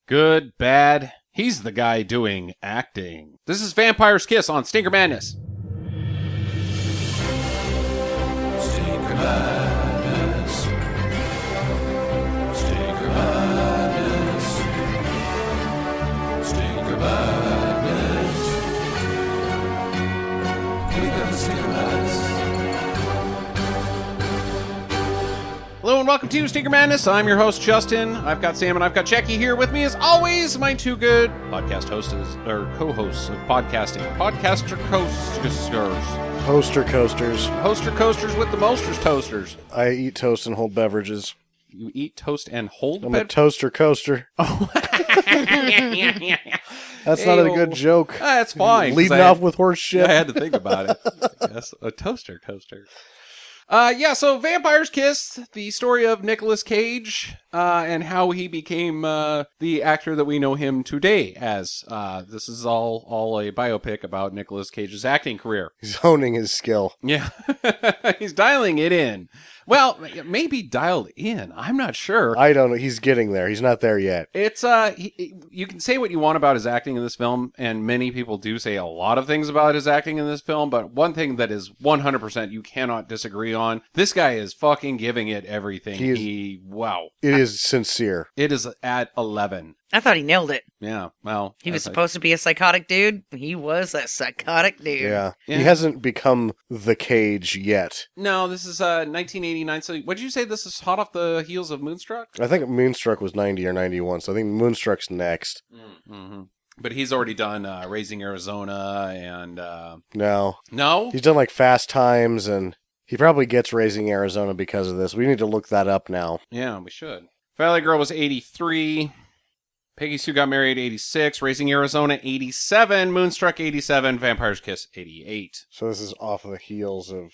Good, bad. He's the guy doing acting. This is Vampire's Kiss on Stinker Madness. Stinker Madness. Stinker Madness. Stinker Madness. We got the Stinker Madness. Hello and welcome to Stinker Madness. I'm your host, Justin. I've got Sam and I've got Jackie here with me as always, my two good podcast hosts, or co-hosts of podcasting. Podcaster coasters. Hoster coasters. Hoster coasters with the mosters toasters. I eat toast and hold beverages. You eat toast and hold I'm a toaster coaster. Oh. That's not a good joke. That's fine. Leading off with horse shit. I had to think about it. Yes, a toaster coaster. So Vampire's Kiss, the story of Nicolas Cage, and how he became the actor that we know him today as. This is all a biopic about Nicolas Cage's acting career. He's honing his skill. Yeah. He's dialing it in. Well, maybe dialed in. I'm not sure. I don't know. He's getting there. He's not there yet. It's you can say what you want about his acting in this film, and many people do say a lot of things about his acting in this film, but one thing that is 100% you cannot disagree on, this guy is fucking giving it everything. Wow. It is sincere. It is at 11. I thought he nailed it. Yeah, well. He was supposed to be a psychotic dude. He was a psychotic dude. Yeah. He hasn't become the Cage yet. No, this is 1989. So what did you say? This is hot off the heels of Moonstruck? I think Moonstruck was 90 or 91, so I think Moonstruck's next. Mm-hmm. But he's already done Raising Arizona and... No. No? He's done like Fast Times, and he probably gets Raising Arizona because of this. We need to look that up now. Yeah, we should. Valley Girl was 83. Peggy Sue Got Married, 86. Raising Arizona, 87. Moonstruck, 87. Vampire's Kiss, 88. So this is off of the heels of...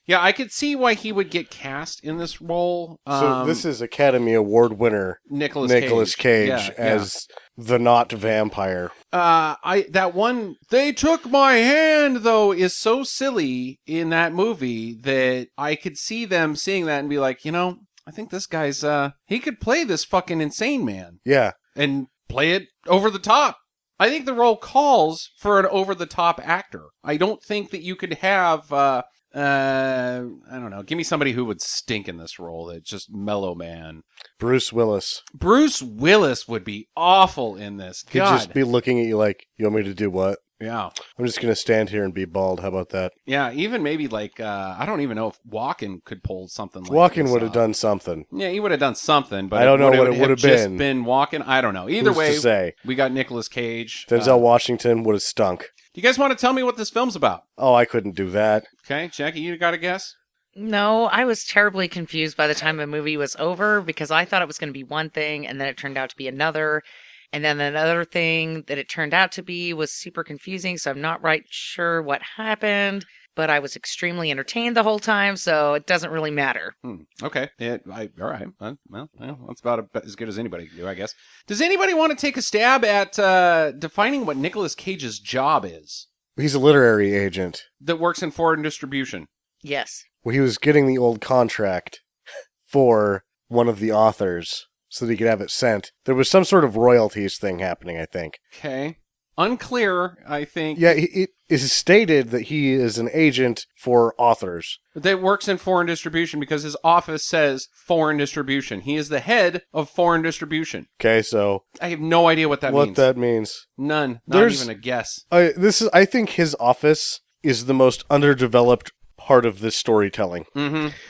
Yeah, I could see why he would get cast in this role. So this is Academy Award winner Nicolas Cage as the not vampire. That one, they took my hand, though, is so silly in that movie that I could see them seeing that and be like, I think this guy's, he could play this fucking insane man. Yeah. And play it over the top. I think the role calls for an over-the-top actor. I don't think that you could have, I don't know, give me somebody who would stink in this role. That's just mellow man. Bruce Willis. Bruce Willis would be awful in this. He'd just be looking at you like, you want me to do what? Yeah. I'm just going to stand here and be bald. How about that? Yeah, even maybe like, I don't even know if Walken could pull something like this. Walken would have done something. Yeah, he would have done something, but I don't know what it would have just been. been Walken? I don't know. Either Who's way, to say? We got Nicolas Cage. Denzel Washington would have stunk. Do you guys want to tell me what this film's about? Oh, I couldn't do that. Okay, Jackie, you got a guess? No, I was terribly confused by the time the movie was over because I thought it was going to be one thing and then it turned out to be another. And then another thing that it turned out to be was super confusing, so I'm not right sure what happened. But I was extremely entertained the whole time, so it doesn't really matter. Okay. All right. Well, that's about as good as anybody can do, I guess. Does anybody want to take a stab at defining what Nicolas Cage's job is? He's a literary agent. That works in foreign distribution. Yes. Well, he was getting the old contract for one of the authors so that he could have it sent. There was some sort of royalties thing happening, I think. Okay. Unclear, I think. Yeah, it is stated that he is an agent for authors. That works in foreign distribution because his office says foreign distribution. He is the head of foreign distribution. Okay, so... I have no idea what that means. What that means. None. Not even a guess. I think his office is the most underdeveloped part of this storytelling.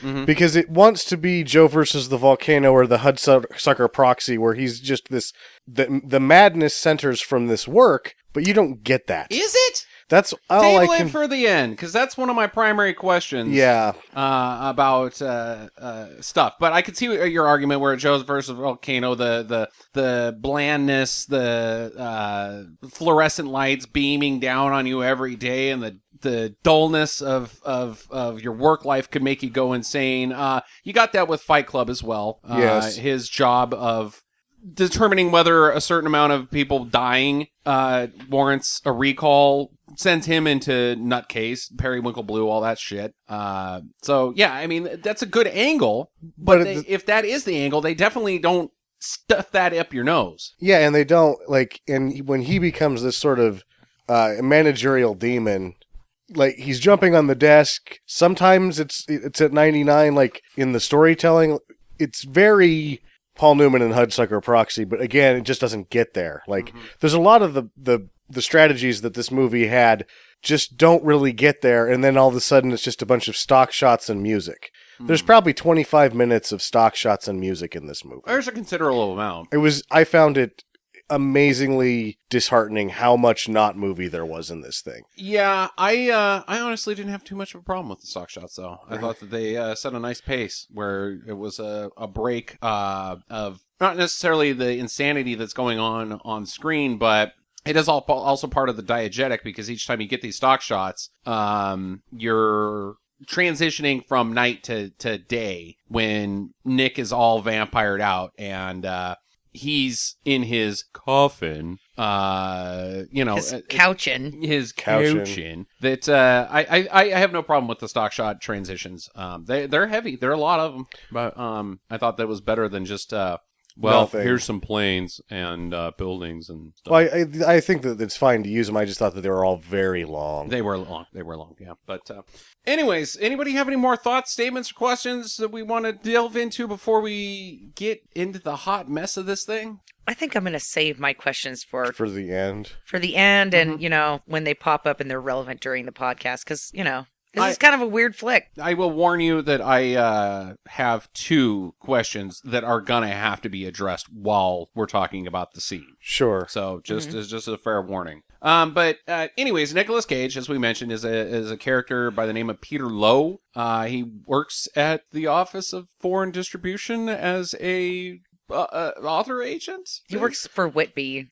Because it wants to be Joe versus the volcano or the Hudsucker Proxy, where he's just this... The madness centers from this work, but you don't get that. Is it? That's all Table I can... it for the end, because that's one of my primary questions. Yeah. About stuff. But I could see your argument where Joe versus volcano, the blandness, the fluorescent lights beaming down on you every day, and the dullness of your work life could make you go insane. You got that with Fight Club as well. Yes. His job of determining whether a certain amount of people dying warrants a recall sends him into nutcase, Periwinkle Blue, all that shit. So, yeah, I mean, that's a good angle. But if that is the angle, they definitely don't stuff that up your nose. Yeah, and they don't, like, and when he becomes this sort of managerial demon, like, he's jumping on the desk. Sometimes it's at 99, like, in the storytelling. It's very Paul Newman and Hudsucker Proxy, but again, it just doesn't get there. Like, there's a lot of the strategies that this movie had just don't really get there, and then all of a sudden it's just a bunch of stock shots and music. There's probably 25 minutes of stock shots and music in this movie. There's a considerable amount. I found it amazingly disheartening how much not movie there was in this thing. Yeah, I honestly didn't have too much of a problem with the stock shots, though. I thought that they set a nice pace where it was a break of not necessarily the insanity that's going on screen, but it is also part of the diegetic, because each time you get these stock shots, you're transitioning from night to day when Nick is all vampired out and he's in his coffin, his couchin. His couchin. That I have no problem with the stock shot transitions. They're heavy. There are a lot of them, but I thought that was better than just Nothing. Here's some planes and buildings and stuff. Well, I think that it's fine to use them. I just thought that they were all very long. They were long, yeah. But anyways, anybody have any more thoughts, statements, or questions that we want to delve into before we get into the hot mess of this thing? I think I'm going to save my questions for the end. For the end, and, when they pop up and they're relevant during the podcast, because, this is kind of a weird flick. I will warn you that I have two questions that are gonna have to be addressed while we're talking about the scene. Sure. So just as a fair warning. But anyways, Nicolas Cage, as we mentioned, is a character by the name of Peter Lowe. He works at the Office of Foreign Distribution as a author agent. He works for Whitmore.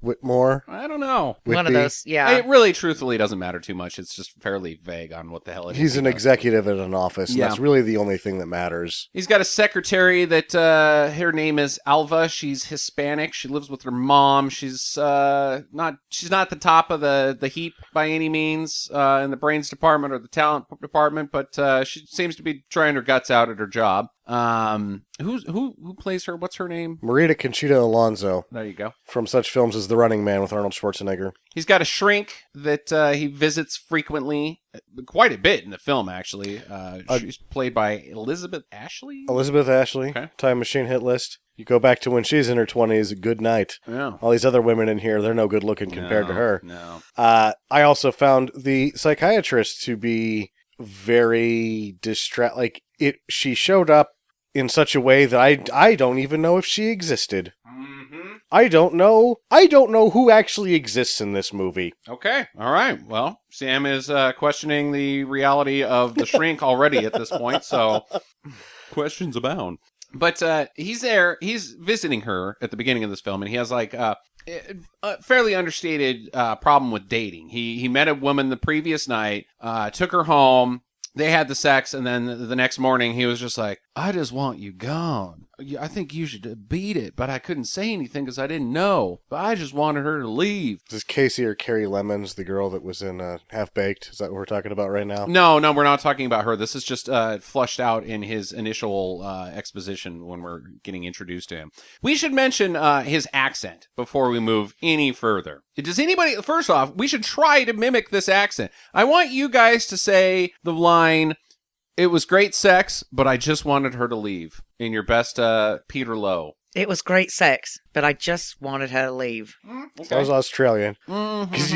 Whitmore. I don't know. One of those, yeah. It really, truthfully, doesn't matter too much. It's just fairly vague on what the hell it is. He's an executive at an office, and Yeah. that's really the only thing that matters. He's got a secretary that her name is Alva. She's Hispanic. She lives with her mom. She's not the top of the heap by any means in the brains department or the talent department, but she seems to be trying her guts out at her job. Who plays her? What's her name? Marita Conchita Alonso. There you go. From such films as The Running Man with Arnold Schwarzenegger. He's got a shrink that he visits frequently, quite a bit in the film, actually. She's played by Elizabeth Ashley? Elizabeth Ashley. Okay. Time Machine hit list. You go back to when she's in her 20s, good night. Yeah. All these other women in here, they're no good looking compared to her. No. I also found the psychiatrist to be very she showed up in such a way that I don't even know if she existed. Mm-hmm. I don't know who actually exists in this movie. Okay. All right. Well, Sam is questioning the reality of the shrink already at this point, so questions abound. But he's there. He's visiting her at the beginning of this film, and he has like a fairly understated problem with dating. He met a woman the previous night, took her home. They had the sex, and then the next morning he was just like, I just want you gone. I think you should beat it, but I couldn't say anything because I didn't know. But I just wanted her to leave. Is this Casey or Carrie Lemons, the girl that was in Half Baked? Is that what we're talking about right now? No, we're not talking about her. This is just flushed out in his initial exposition when we're getting introduced to him. We should mention his accent before we move any further. Does anybody, first off, we should try to mimic this accent. I want you guys to say the line, "It was great sex, but I just wanted her to leave," in your best Peter Lowe. It was great sex, but I just wanted her to leave. Okay. That was Australian. Because,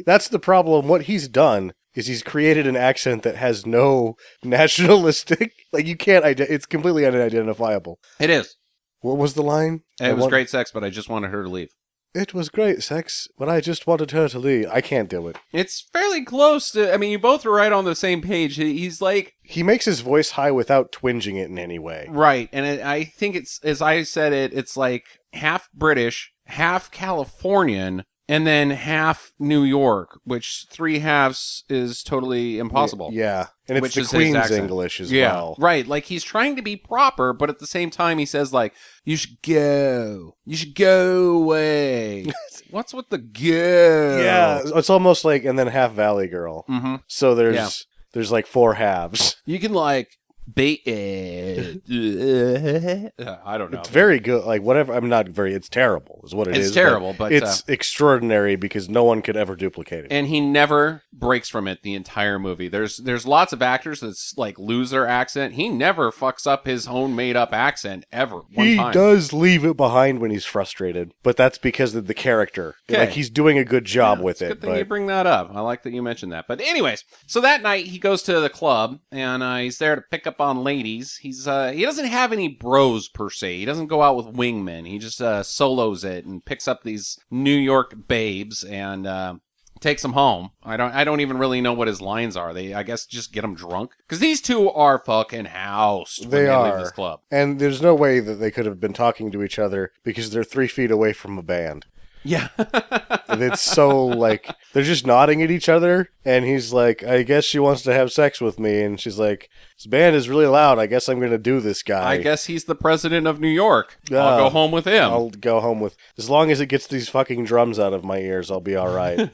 that's the problem. What he's done is he's created an accent that has no nationalistic, you can't, it's completely unidentifiable. It is. What was the line? It was great sex, but I just wanted her to leave. It was great sex, but I just wanted her to leave. I can't do it. It's fairly close to, you both are right on the same page. He's like... He makes his voice high without twinging it in any way. Right, and I think it's, as I said it's like half British, half Californian, and then half New York, which three halves is totally impossible. Yeah, and it's which the is Queen's his accent. English as well. Right, he's trying to be proper, but at the same time he says you should go away. What's with the go? Yeah, it's almost like, and then half Valley Girl. Mm-hmm. So there's four halves. You can I don't know. It's very good. Like, whatever. I'm not very. It's terrible, is what it is. It's terrible, but it's extraordinary because no one could ever duplicate it. and he never breaks from it the entire movie. There's lots of actors that's like lose their accent. He never fucks up his own made up accent ever. He Time. does leave it behind when he's frustrated, but that's because of the character. Okay. Like, he's doing a good job with It's a it. good thing But you bring that up. I like that you mentioned that. But anyways, so that night he goes to the club and he's there to pick up on ladies. He doesn't have any bros per se. He doesn't go out with wingmen. He just solos it and picks up these New York babes and takes them home. I don't even really know what his lines are. I guess just get them drunk because these two are fucking housed when They leave are. this club. And there's no way that they could have been talking to each other because they're 3 feet away from a band. Yeah. And it's so, like, they're just nodding at each other, and he's like, I guess she wants to have sex with me, and she's like, this band is really loud, I guess I'm going to do this guy. I guess he's the president of New York. I'll Yeah. go home with him. I'll go home with, as long as it gets these fucking drums out of my ears, I'll be all right.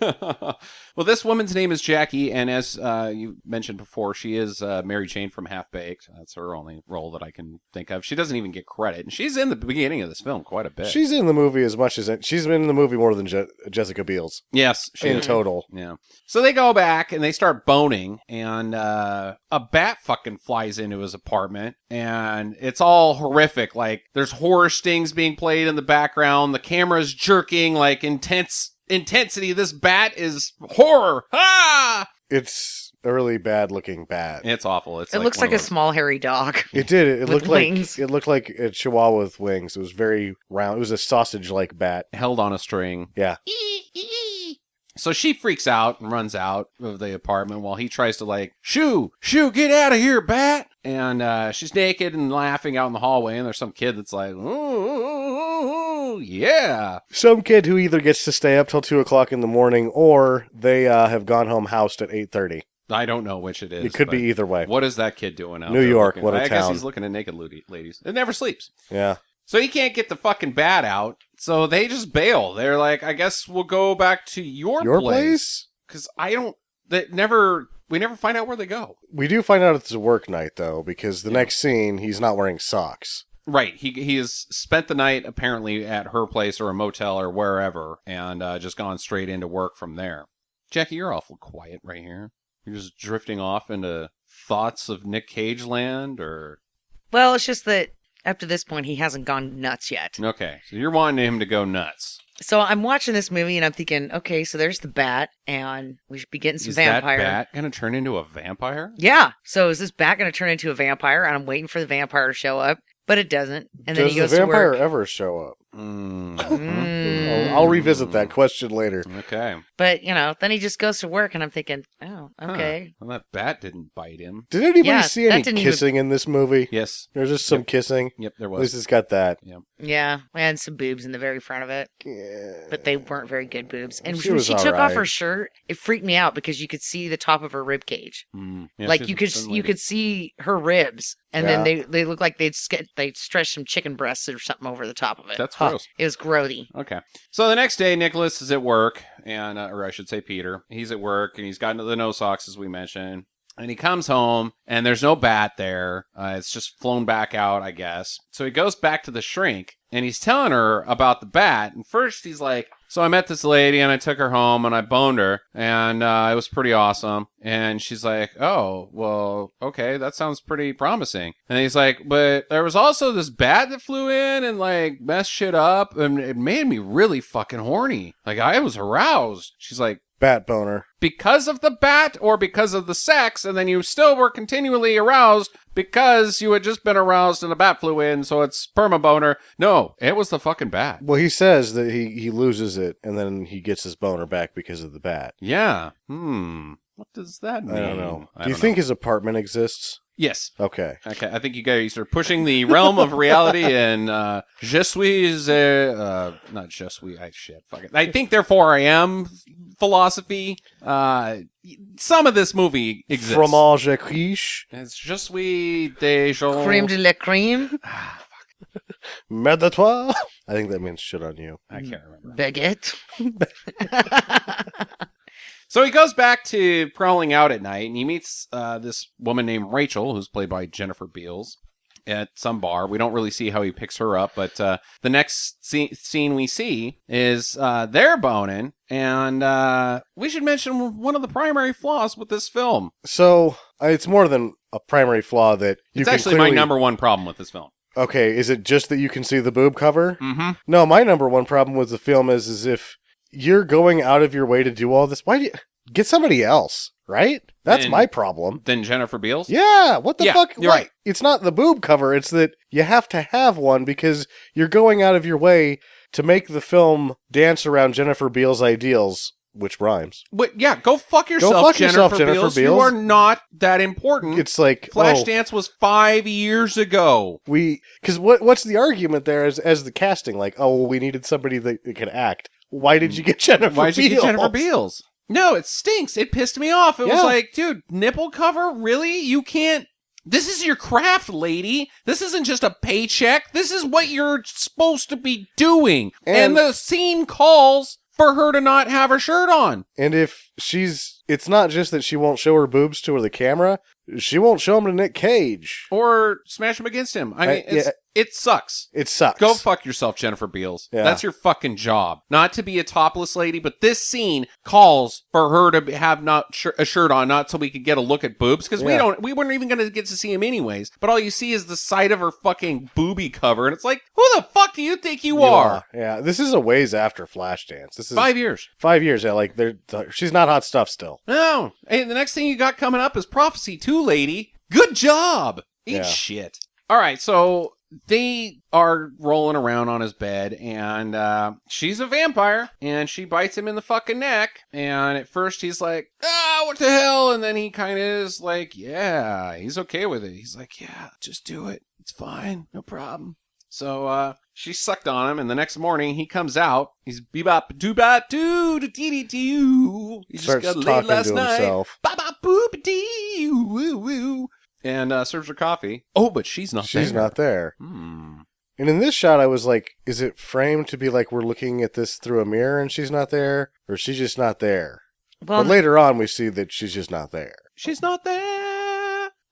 Well, this woman's name is Jackie, and as you mentioned before, she is Mary Jane from Half Baked. That's her only role that I can think of. She doesn't even get credit, and she's in the beginning of this film quite a bit. She's in the movie as much as, she's been in the movie more than Jessica Biel's Yes, she in is. total. Yeah. So they go back and they start boning, and a bat fucking flies into his apartment, and it's all horrific. Like, there's horror stings being played in the background. The camera's jerking, like, intensity. This bat is horror. Ah! It's a really bad looking bat. It's awful. It looks like a small hairy dog. It did. It With looked wings. like it looked like a chihuahua with wings. It was very round. It was a sausage-like bat. held on a string. Yeah. So she freaks out and runs out of the apartment while he tries to like, shoo, get out of here, bat. And she's naked and laughing out in the hallway, and there's some kid that's like, ooh, yeah. Some kid who either gets to stay up till 2 o'clock in the morning, or they have gone home housed at 8:30. I don't know which it is. It could but be either way. What is that kid doing out New there York, looking- what a I guess town. he's looking at naked ladies. It never sleeps. Yeah. So he can't get the fucking bat out. So they just bail. They're like, I guess we'll go back to your place. Because we never find out where they go. We do find out it's a work night, though, because the next scene, he's not wearing socks. Right. He has spent the night apparently at her place or a motel or wherever and just gone straight into work from there. Jackie, you're awful quiet right here. You're just drifting off into thoughts of Nic Cage land or... Well, it's just that up to this point, he hasn't gone nuts yet. Okay. So you're wanting him to go nuts. So I'm watching this movie and I'm thinking, okay, so there's the bat, and we should be getting some Is vampire. that bat going to turn into a vampire? Yeah. So is this bat going to turn into a vampire? And I'm waiting for the vampire to show up, but it doesn't. And then Does he goes the vampire to work. ever show up? Mm. I'll revisit that question later. Okay. But, then he just goes to work, and I'm thinking, oh, okay. Well, that bat didn't bite him. Did anybody Yeah, see that any didn't even- kissing in this movie? Yes. There's just some kissing. Yep, there At least was. it's got that. Yeah. And some boobs in the very front of it. Yeah. But they weren't very good boobs. And She when was she took off alright. her shirt, it freaked me out because you could see the top of her rib cage. Yeah, Like she's you a could thin you lady. could see her ribs, and Yeah. then they looked like they'd stretched some chicken breasts or something over the top of it. That's gross. It was grody. Okay. So the next day, Nicholas is at work, and or I should say Peter. He's at work, and he's gotten the no socks, as we mentioned. And he comes home, and there's no bat there. It's just flown back out, I guess. So he goes back to the shrink, and he's telling her about the bat. And first he's like, so I met this lady, and I took her home, and I boned her, and it was pretty awesome. And she's like, oh, well, okay, that sounds pretty promising. And he's like, but there was also this bat that flew in and, like, messed shit up, and it made me really fucking horny. Like, I was aroused. She's like, Bat boner. because of the bat or because of the sex, and then you still were continually aroused because you had just been aroused and a bat flew in, so it's perma-boner. No, it was the fucking bat. Well, he says that he loses it, and then he gets his boner back because of the bat. Yeah. What does that mean? I don't know. I Do you don't think know. his apartment exists? Yes. Okay. Okay, I think you guys are pushing the realm of reality and je suis, not je suis, shit, fuck it. I think therefore I am philosophy. Some of this movie exists. Fromage à quiche. It's je suis des gens. Creme de la creme, Médatoire. I think that means shit on you. I can't remember. baguette. So he goes back to prowling out at night, and he meets this woman named Rachel, who's played by Jennifer Beals, at some bar. We don't really see how he picks her up, but the next scene we see is they're boning, and we should mention one of the primary flaws with this film. So it's more than a primary flaw that you It's can actually clearly... my number one problem with this film. Okay, is it just that you can see the boob cover? Mm-hmm. No, my number one problem with the film is if you're going out of your way to do all this, why do you... Get somebody else, right? That's Then- my problem. Then Jennifer Beals? Yeah, what the Yeah, fuck? you're right. It's not the boob cover, it's that you have to have one because you're going out of your way to make the film dance around Jennifer Beals' ideals, which rhymes. But yeah, go fuck yourself, fuck Jennifer, yourself, Jennifer Beals. You Beals. are not that important. It's like, Flashdance was 5 years ago. because what's the argument there as the casting? Like, oh, well, we needed somebody that could act. Why did you get Jennifer Beals? Why'd you get Jennifer Beals? No, it stinks. It pissed me off. It was Yeah. like, dude, nipple cover? Really? You can't... This is your craft, lady. This isn't just a paycheck. This is what you're supposed to be doing. And the scene calls for her to not have her shirt on. And if it's not just that she won't show her boobs to the camera, she won't show them to Nic Cage. Or smash him against him. I mean, it sucks. It sucks. Go fuck yourself, Jennifer Beals. Yeah. That's your fucking job. Not to be a topless lady, but this scene calls for her to have a shirt on, not so we could get a look at boobs, because we weren't even going to get to see him anyways. But all you see is the side of her fucking boobie cover, and it's like, who the fuck do you think you are? Yeah, this is a ways after Flashdance. This is 5 years. 5 years. Yeah, like she's not hot stuff still. No. Hey, the next thing you got coming up is Prophecy 2, lady. Good job. Eat shit. All right, so they are rolling around on his bed, and she's a vampire, and she bites him in the fucking neck. And at first he's like, what the hell? And then he kind of is like, yeah, he's okay with it. He's like, yeah, just do it. It's fine. No problem. So she sucked on him, and the next morning he comes out. He's bebop doobop doo dee doo. He just Starts got laid talking last to night. himself. Ba ba boop dee woo woo. And serves her coffee. Oh, but she's not there. She's not there. Hmm. And in this shot, I was like, is it framed to be like we're looking at this through a mirror and she's not there? Or is she just not there? Well, But later on, we see that she's just not there. She's not there.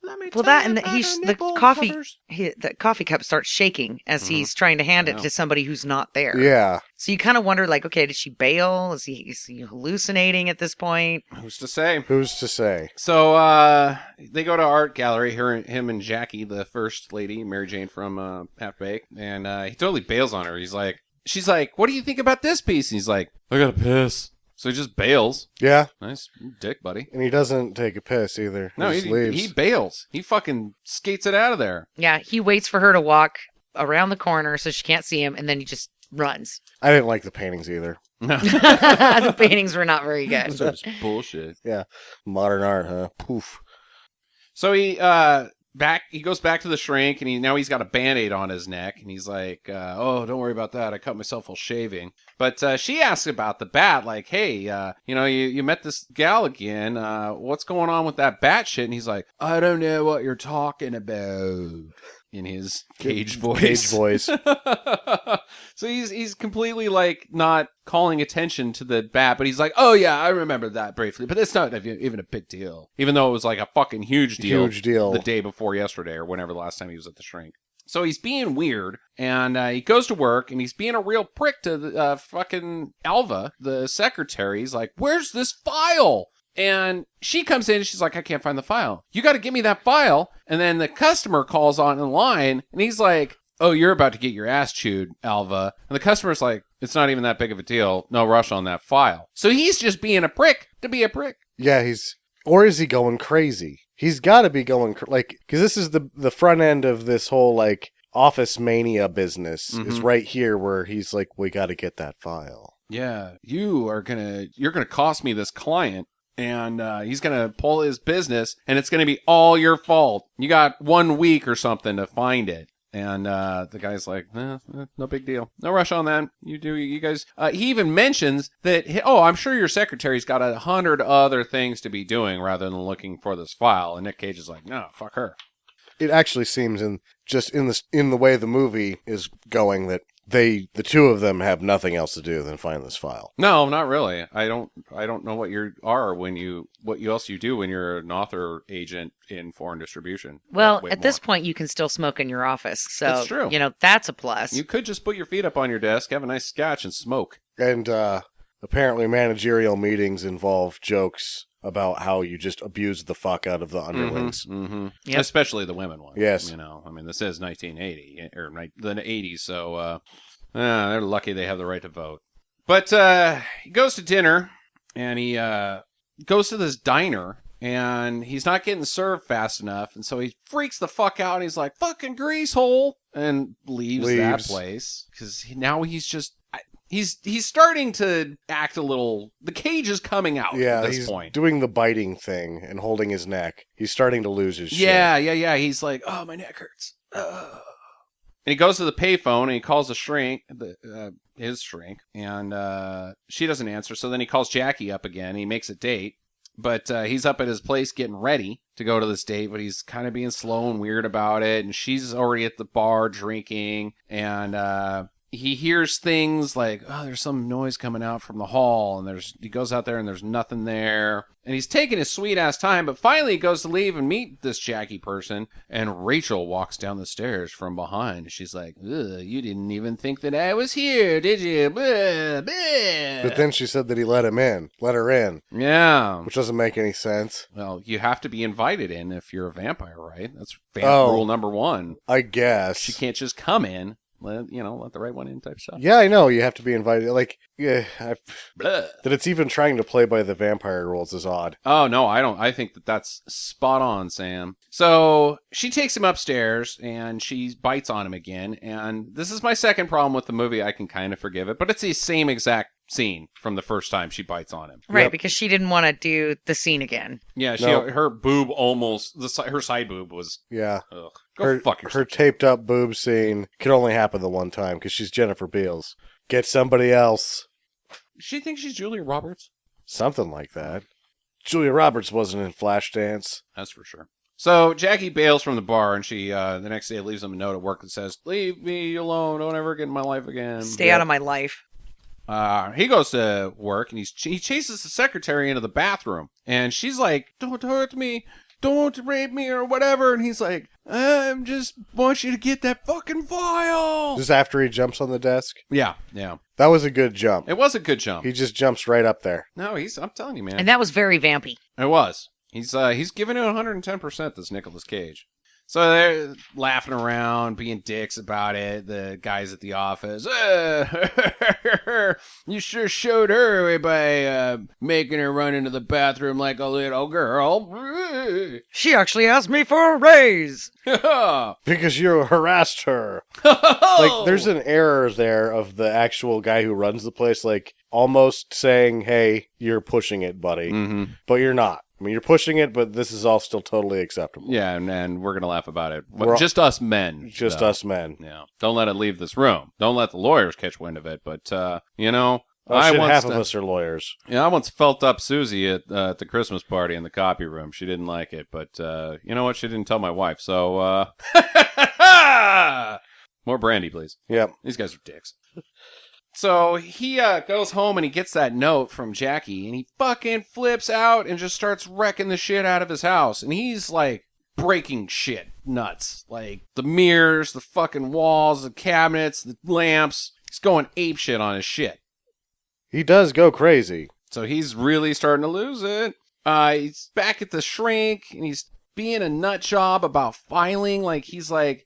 Let me well, tell that you and about her the nipple coffee, covers. the coffee cup starts shaking as he's trying to hand it Wow. to somebody who's not there. Yeah. So you kind of wonder, like, okay, did she bail? Is he hallucinating at this point? Who's to say? Who's to say? So they go to art gallery. Him and Jackie, the first lady, Mary Jane from Half Baked, and he totally bails on her. She's like, "What do you think about this piece?" And he's like, "I gotta piss." So he just bails. Yeah. Nice dick, buddy. And he doesn't take a piss either. No, just he leaves. bails. He fucking skates it out of there. Yeah, he waits for her to walk around the corner so she can't see him, and then he just runs. I didn't like the paintings either. The paintings were not very good. That's bullshit. Yeah. Modern art, huh? Poof. So he goes back to the shrink, and now he's got a Band-Aid on his neck, and he's like, oh, don't worry about that. I cut myself while shaving. But she asks about the bat, like, hey, you met this gal again. What's going on with that bat shit? And he's like, I don't know what you're talking about. In his Cage voice. Cage voice. So he's completely like not calling attention to the bat, but he's like, oh yeah, I remember that briefly, but it's not even a big deal. Even though it was like a fucking huge deal. Huge deal. The day before yesterday or whenever the last time he was at the shrink. So he's being weird, and he goes to work, and he's being a real prick to the, fucking Alva, the secretary. He's like, where's this file? And she comes in and she's like, I can't find the file. You got to give me that file. And then the customer calls on the line and he's like, oh, you're about to get your ass chewed, Alva. And the customer's like, it's not even that big of a deal. No rush on that file. So he's just being a prick to be a prick. Yeah, or is he going crazy? He's got to be going, because this is the front end of this whole, like, office mania business is right here where he's like, we got to get that file. Yeah, you're going to cost me this client. And he's going to pull his business, and it's going to be all your fault. You got 1 week or something to find it. And the guy's like, no big deal. No rush on that. You guys. He even mentions that, I'm sure your secretary's got 100 other things to be doing rather than looking for this file. And Nic Cage is like, no, fuck her. It actually seems in the way the movie is going that the two of them have nothing else to do than find this file. No, not really. I don't know what what else you do when you're an author agent in foreign distribution. Well, Wait at this point, you can still smoke in your office. So, That's true. That's a plus. You could just put your feet up on your desk, have a nice scotch, and smoke. And apparently managerial meetings involve jokes about how you just abuse the fuck out of the underlings. Mm-hmm. Yep. Especially the women ones. Yes. This is 1980 or the 80s, so they're lucky they have the right to vote. But he goes to dinner, and he goes to this diner, and he's not getting served fast enough, and so he freaks the fuck out, and he's like, fucking greasehole, and leaves that place, because now he's just... He's starting to act a little... The cage is coming out at this point. Doing the biting thing and holding his neck. He's starting to lose his shit. Yeah. He's like, oh, my neck hurts. And he goes to the payphone and he calls the shrink, his shrink, and she doesn't answer. So then he calls Jackie up again. He makes a date, but he's up at his place getting ready to go to this date, but he's kind of being slow and weird about it. And she's already at the bar drinking, and he hears things like, oh, there's some noise coming out from the hall, and he goes out there and there's nothing there. And he's taking his sweet ass time, but finally he goes to leave and meet this Jackie person, and Rachel walks down the stairs from behind. She's like, ugh, you didn't even think that I was here, did you? Blah, blah. But then she said that he let her in. Yeah. Which doesn't make any sense. Well, you have to be invited in if you're a vampire, right? That's rule number 1. I guess. She can't just come in. Let the right one in type stuff. Yeah, I know. You have to be invited. That Blah. it's even trying to play by the vampire rules is odd. Oh, no, I don't. I think that's spot on, Sam. So she takes him upstairs and she bites on him again. And this is my second problem with the movie. I can kind of forgive it, but it's the same exact scene from the first time she bites on him. Right, Yep. because she didn't want to do the scene again. Yeah, her boob her side boob was... Yeah. Ugh. Go fuck yourself. Her taped up boob scene could only happen the one time because she's Jennifer Beals. Get somebody else. She thinks she's Julia Roberts? Something like that. Julia Roberts wasn't in Flashdance. That's for sure. So Jackie bails from the bar, and she the next day leaves him a note at work that says, leave me alone, don't ever get in my life again. Stay out of my life. He goes to work, and he chases the secretary into the bathroom, and she's like, don't hurt me, don't rape me, or whatever, and he's like, I just want you to get that fucking file. Just after he jumps on the desk? Yeah. That was a good jump. It was a good jump. He just jumps right up there. No, I'm telling you, man. And that was very vampy. It was. He's giving it 110%, this Nicolas Cage. So they're laughing around, being dicks about it. The guys at the office, you sure showed her away by making her run into the bathroom like a little girl. She actually asked me for a raise. Because you harassed her. Like, there's an error there of the actual guy who runs the place, like, almost saying, hey, you're pushing it, buddy. Mm-hmm. But you're not. I mean, you're pushing it, but this is all still totally acceptable. Yeah, and we're going to laugh about it. We're all- just us men. Just though. us men. Yeah. Don't let it leave this room. Don't let the lawyers catch wind of it. But, Half of us are lawyers. Yeah, I once felt up Susie at the Christmas party in the copy room. She didn't like it, but you know what? She didn't tell my wife. So, more brandy, please. Yep. These guys are dicks. So he goes home and he gets that note from Jackie, and he fucking flips out and just starts wrecking the shit out of his house. And he's like breaking shit nuts, like the mirrors, the fucking walls, the cabinets, the lamps. He's going ape shit on his shit. He does go crazy. So he's really starting to lose it. He's back at the shrink, and he's being a nut job about filing. Like, he's like,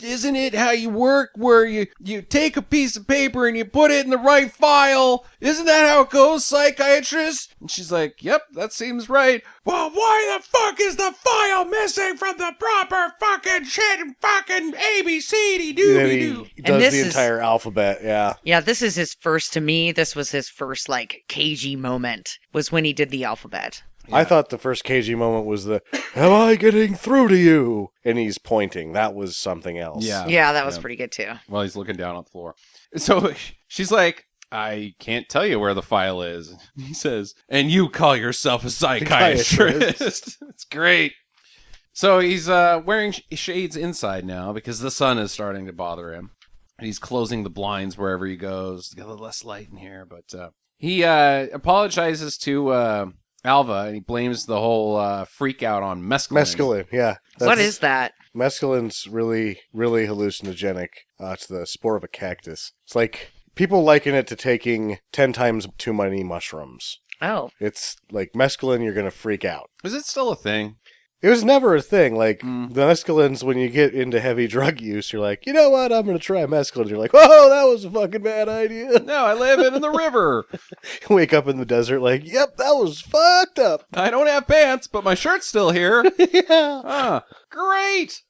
isn't it how you work where you take a piece of paper and you put it in the right file? Isn't that how it goes, psychiatrist? And she's like, yep, that seems right. Well, why the fuck is the file missing from the proper fucking shit and fucking ABCD-dooby-doo? He does this the is- entire alphabet, yeah. Yeah, this is his first, to me, this was his first, like, cagey moment, was when he did the alphabet. Yeah. I thought the first cagey moment was am I getting through to you? And he's pointing. That was something else. Yeah. Yeah, that was pretty good, too. Well, he's looking down on the floor. So she's like, I can't tell you where the file is. He says, and you call yourself a psychiatrist. It's great. So he's wearing shades inside now because the sun is starting to bother him. He's closing the blinds wherever he goes. Got a little less light in here, but he apologizes to Alva, and he blames the whole freak out on mescaline. Mescaline, yeah. What is that? Mescaline's really, really hallucinogenic. It's the spore of a cactus. It's like people liken it to taking 10 times too many mushrooms. Oh. It's like mescaline, you're going to freak out. Is it still a thing? It was never a thing. Like, the mescalines, when you get into heavy drug use, you're like, you know what, I'm going to try mescaline. You're like, whoa, that was a fucking bad idea. No, I live in the river. You wake up in the desert like, yep, that was fucked up. I don't have pants, but my shirt's still here. Yeah. Great.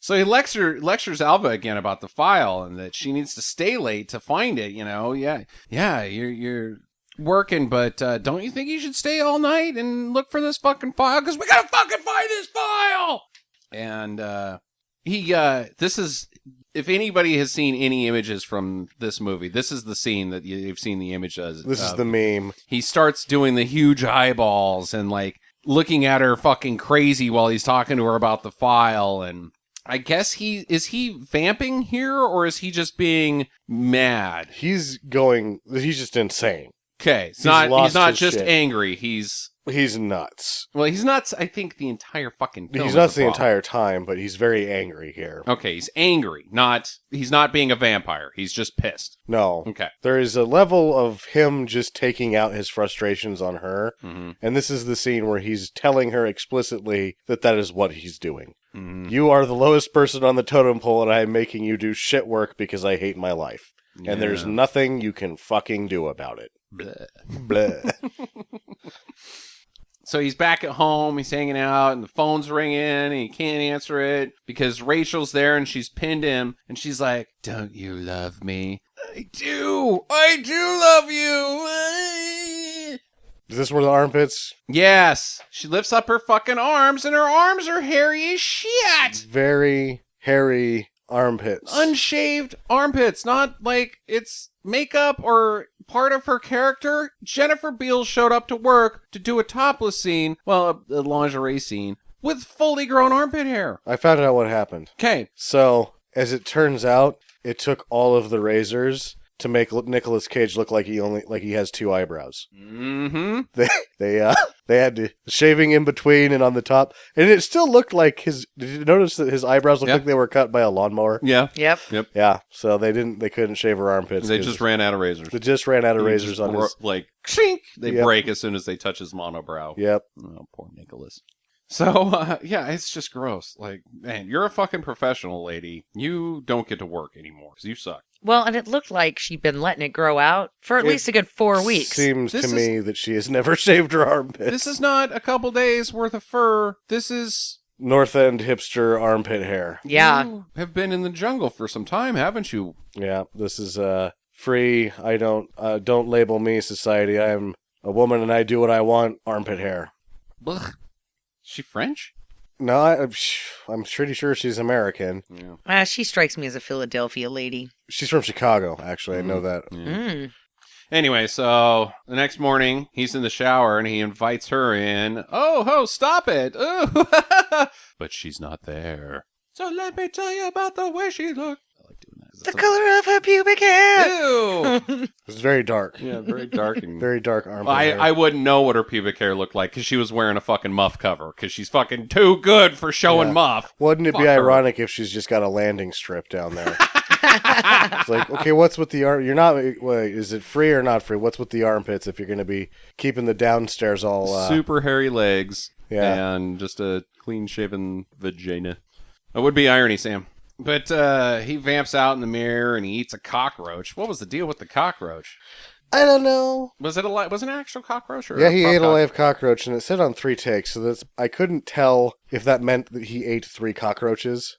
So he lectures Alva again about the file and that she needs to stay late to find it, you know. Yeah, you're working, but don't you think you should stay all night and look for this fucking file? Because we gotta fucking find this file! And this is, if anybody has seen any images from this movie, this is the scene that you've seen the image of. This is the meme. He starts doing the huge eyeballs and, like, looking at her fucking crazy while he's talking to her about the file. And I guess is he vamping here, or is he just being mad? He's just insane. Okay, he's lost not his just shit. angry. He's nuts. Well, he's nuts. I think the entire fucking film. He's is nuts the the problem. entire time, but he's very angry here. Okay, he's angry. He's not being a vampire. He's just pissed. No. Okay. There is a level of him just taking out his frustrations on her, Mm-hmm. and this is the scene where he's telling her explicitly that is what he's doing. Mm-hmm. You are the lowest person on the totem pole, and I am making you do shit work because I hate my life. Yeah. And there's nothing you can fucking do about it. Bleh. Bleh. So he's back at home, he's hanging out, and the phone's ringing, and he can't answer it because Rachel's there and she's pinned him, and she's like, "Don't you love me?" I do love you. Is this where the armpits? Yes. She lifts up her fucking arms, and her arms are hairy as shit. Very hairy armpits. Unshaved armpits, not like it's makeup or part of her character. Jennifer Beals showed up to work to do a topless scene, well, a lingerie scene, with fully grown armpit hair. I found out what happened. Okay. So, as it turns out, it took all of the razors to make Nicolas Cage look like he has two eyebrows. Mm-hmm. They had the shaving in between and on the top, and it still looked like his. Did you notice that his eyebrows looked Yeah. like they were cut by a lawnmower? Yeah. Yep. Yeah. So they couldn't shave her armpits. They 'cause just ran out of razors. They just ran out of He razors just on his. like, shink, they Yep. break as soon as they touch his monobrow. Yep. Oh, poor Nicholas. So, yeah, it's just gross. Like, man, you're a fucking professional, lady. You don't get to work anymore because you suck. Well, and it looked like she'd been letting it grow out for at It least a good 4 weeks. Seems This to me that she has never shaved her armpits. This is not a couple days worth of fur. This is... North End hipster armpit hair. Yeah. You have been in the jungle for some time, haven't you? Yeah, this is free. I don't label me society. I am a woman and I do what I want. Armpit hair. Blech. She French? No, I'm pretty sure she's American. Yeah. She strikes me as a Philadelphia lady. She's from Chicago, actually. I know that. Mm. Anyway, so the next morning, he's in the shower and he invites her in. Oh, stop it. Ooh. But she's not there. So let me tell you about the way she looked. I like doing that. The color of her pubic hair. Ew. It's very dark. Yeah, very dark. And... Very dark armpit hair. I wouldn't know what her pubic hair looked like because she was wearing a fucking muff cover because she's fucking too good for showing Yeah. muff. Wouldn't it Fuck be her. ironic if she's just got a landing strip down there? It's like, okay, what's with the arm? You're not. Wait, is it free or not free? What's with the armpits if you're going to be keeping the downstairs all Super hairy legs. Yeah. And just a clean-shaven vagina. It would be irony, Sam. But he vamps out in the mirror and he eats a cockroach. What was the deal with the cockroach? I don't know. Was it an actual cockroach? Or Yeah, he ate a cock- live cockroach, and it said on 3 takes, so I couldn't tell if that meant that he ate 3 cockroaches.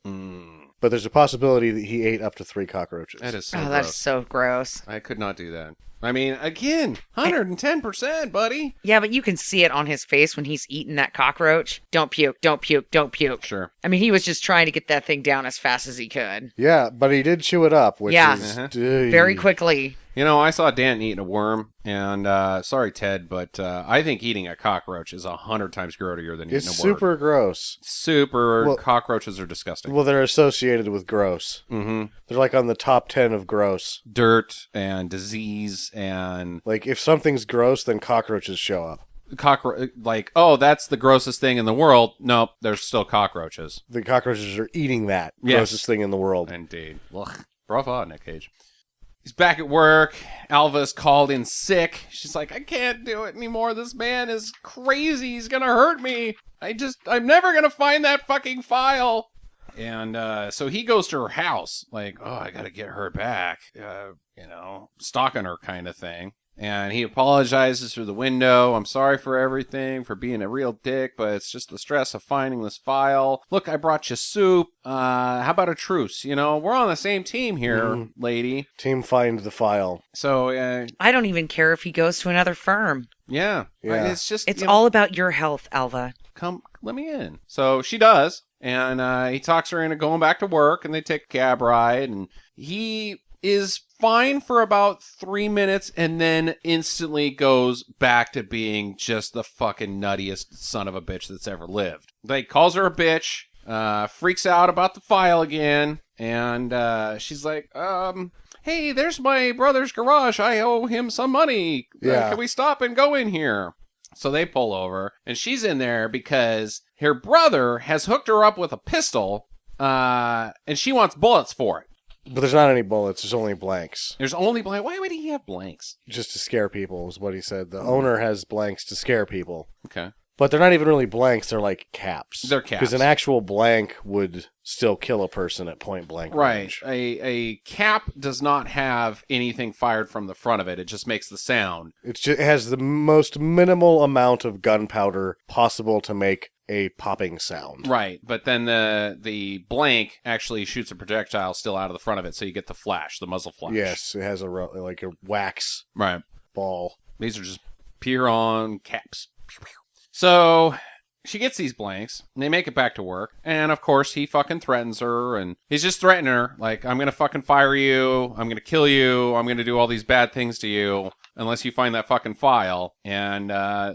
But there's a possibility that he ate up to 3 cockroaches. That is so Oh, gross. that's so gross. I could not do that. I mean, again, 110%, buddy. Yeah, but you can see it on his face when he's eating that cockroach. Don't puke, don't puke, don't puke. Sure. I mean, he was just trying to get that thing down as fast as he could. Yeah, but he did chew it up, which Yeah. is Uh-huh. dude. Very quickly. You know, I saw Dan eating a worm, and sorry, Ted, but I think eating a cockroach is 100 times grodier than It's eating a worm. super gross. Super. Cockroaches are disgusting. Well, they're associated with gross. Mm-hmm. They're like on the top 10 of gross. Dirt and disease and Like, if something's gross, then cockroaches show up. like, oh, that's the grossest thing in the world. Nope, there's still cockroaches. The cockroaches are eating that Yes. grossest thing in the world. Indeed. Ugh. Bravo, Nic Cage. He's back at work. Alva's called in sick. She's like, I can't do it anymore. This man is crazy. He's gonna hurt me. I'm never gonna find that fucking file. And so he goes to her house, like, oh, I gotta get her back. Stalking her kind of thing. And he apologizes through the window. I'm sorry for everything, for being a real dick, but it's just the stress of finding this file. Look, I brought you soup. How about a truce? You know, we're on the same team here, lady. Team find the file. So, I don't even care if he goes to another firm. yeah. Yeah. It's just, It's all about your health, Alva. come, let me in. So she does. And he talks her into going back to work, and they take a cab ride, and he is fine for about 3 minutes and then instantly goes back to being just the fucking nuttiest son of a bitch that's ever lived. Like, calls her a bitch, freaks out about the file again, and she's like, hey, there's my brother's garage. I owe him some money. Yeah. Can we stop and go in here? So they pull over, and she's in there because her brother has hooked her up with a pistol, and she wants bullets for it. But there's not any bullets. There's only blanks. There's only blank. Why would he have blanks? Just to scare people is what he said. The owner has blanks to scare people. Okay. But they're not even really blanks. They're like caps. They're caps. Because an actual blank would still kill a person at point blank Right. range. A cap does not have anything fired from the front of it. It just makes the sound. It has the most minimal amount of gunpowder possible to make a popping sound. Right. But then the blank actually shoots a projectile still out of the front of it, so you get the flash, the muzzle flash. Yes, it has like a wax Right. ball. These are just pure-on caps. So she gets these blanks, and they make it back to work. And, of course, he fucking threatens her, and he's just threatening her. Like, I'm going to fucking fire you. I'm going to kill you. I'm going to do all these bad things to you unless you find that fucking file. And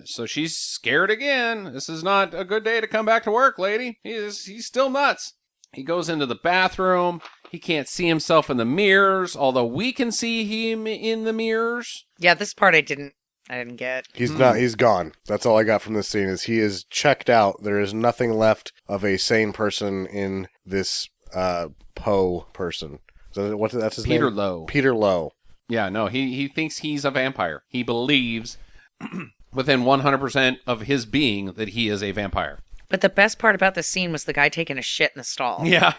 so she's scared again. This is not a good day to come back to work, lady. He's still nuts. He goes into the bathroom. He can't see himself in the mirrors, although we can see him in the mirrors. Yeah, this part I didn't get. He's not. He's gone. That's all I got from this scene. Is he is checked out. There is nothing left of a sane person in this Poe person. That's his name. Peter Lowe. Peter Lowe. Yeah, no, he thinks he's a vampire. He believes within 100% of his being that he is a vampire. But the best part about this scene was the guy taking a shit in the stall. Yeah.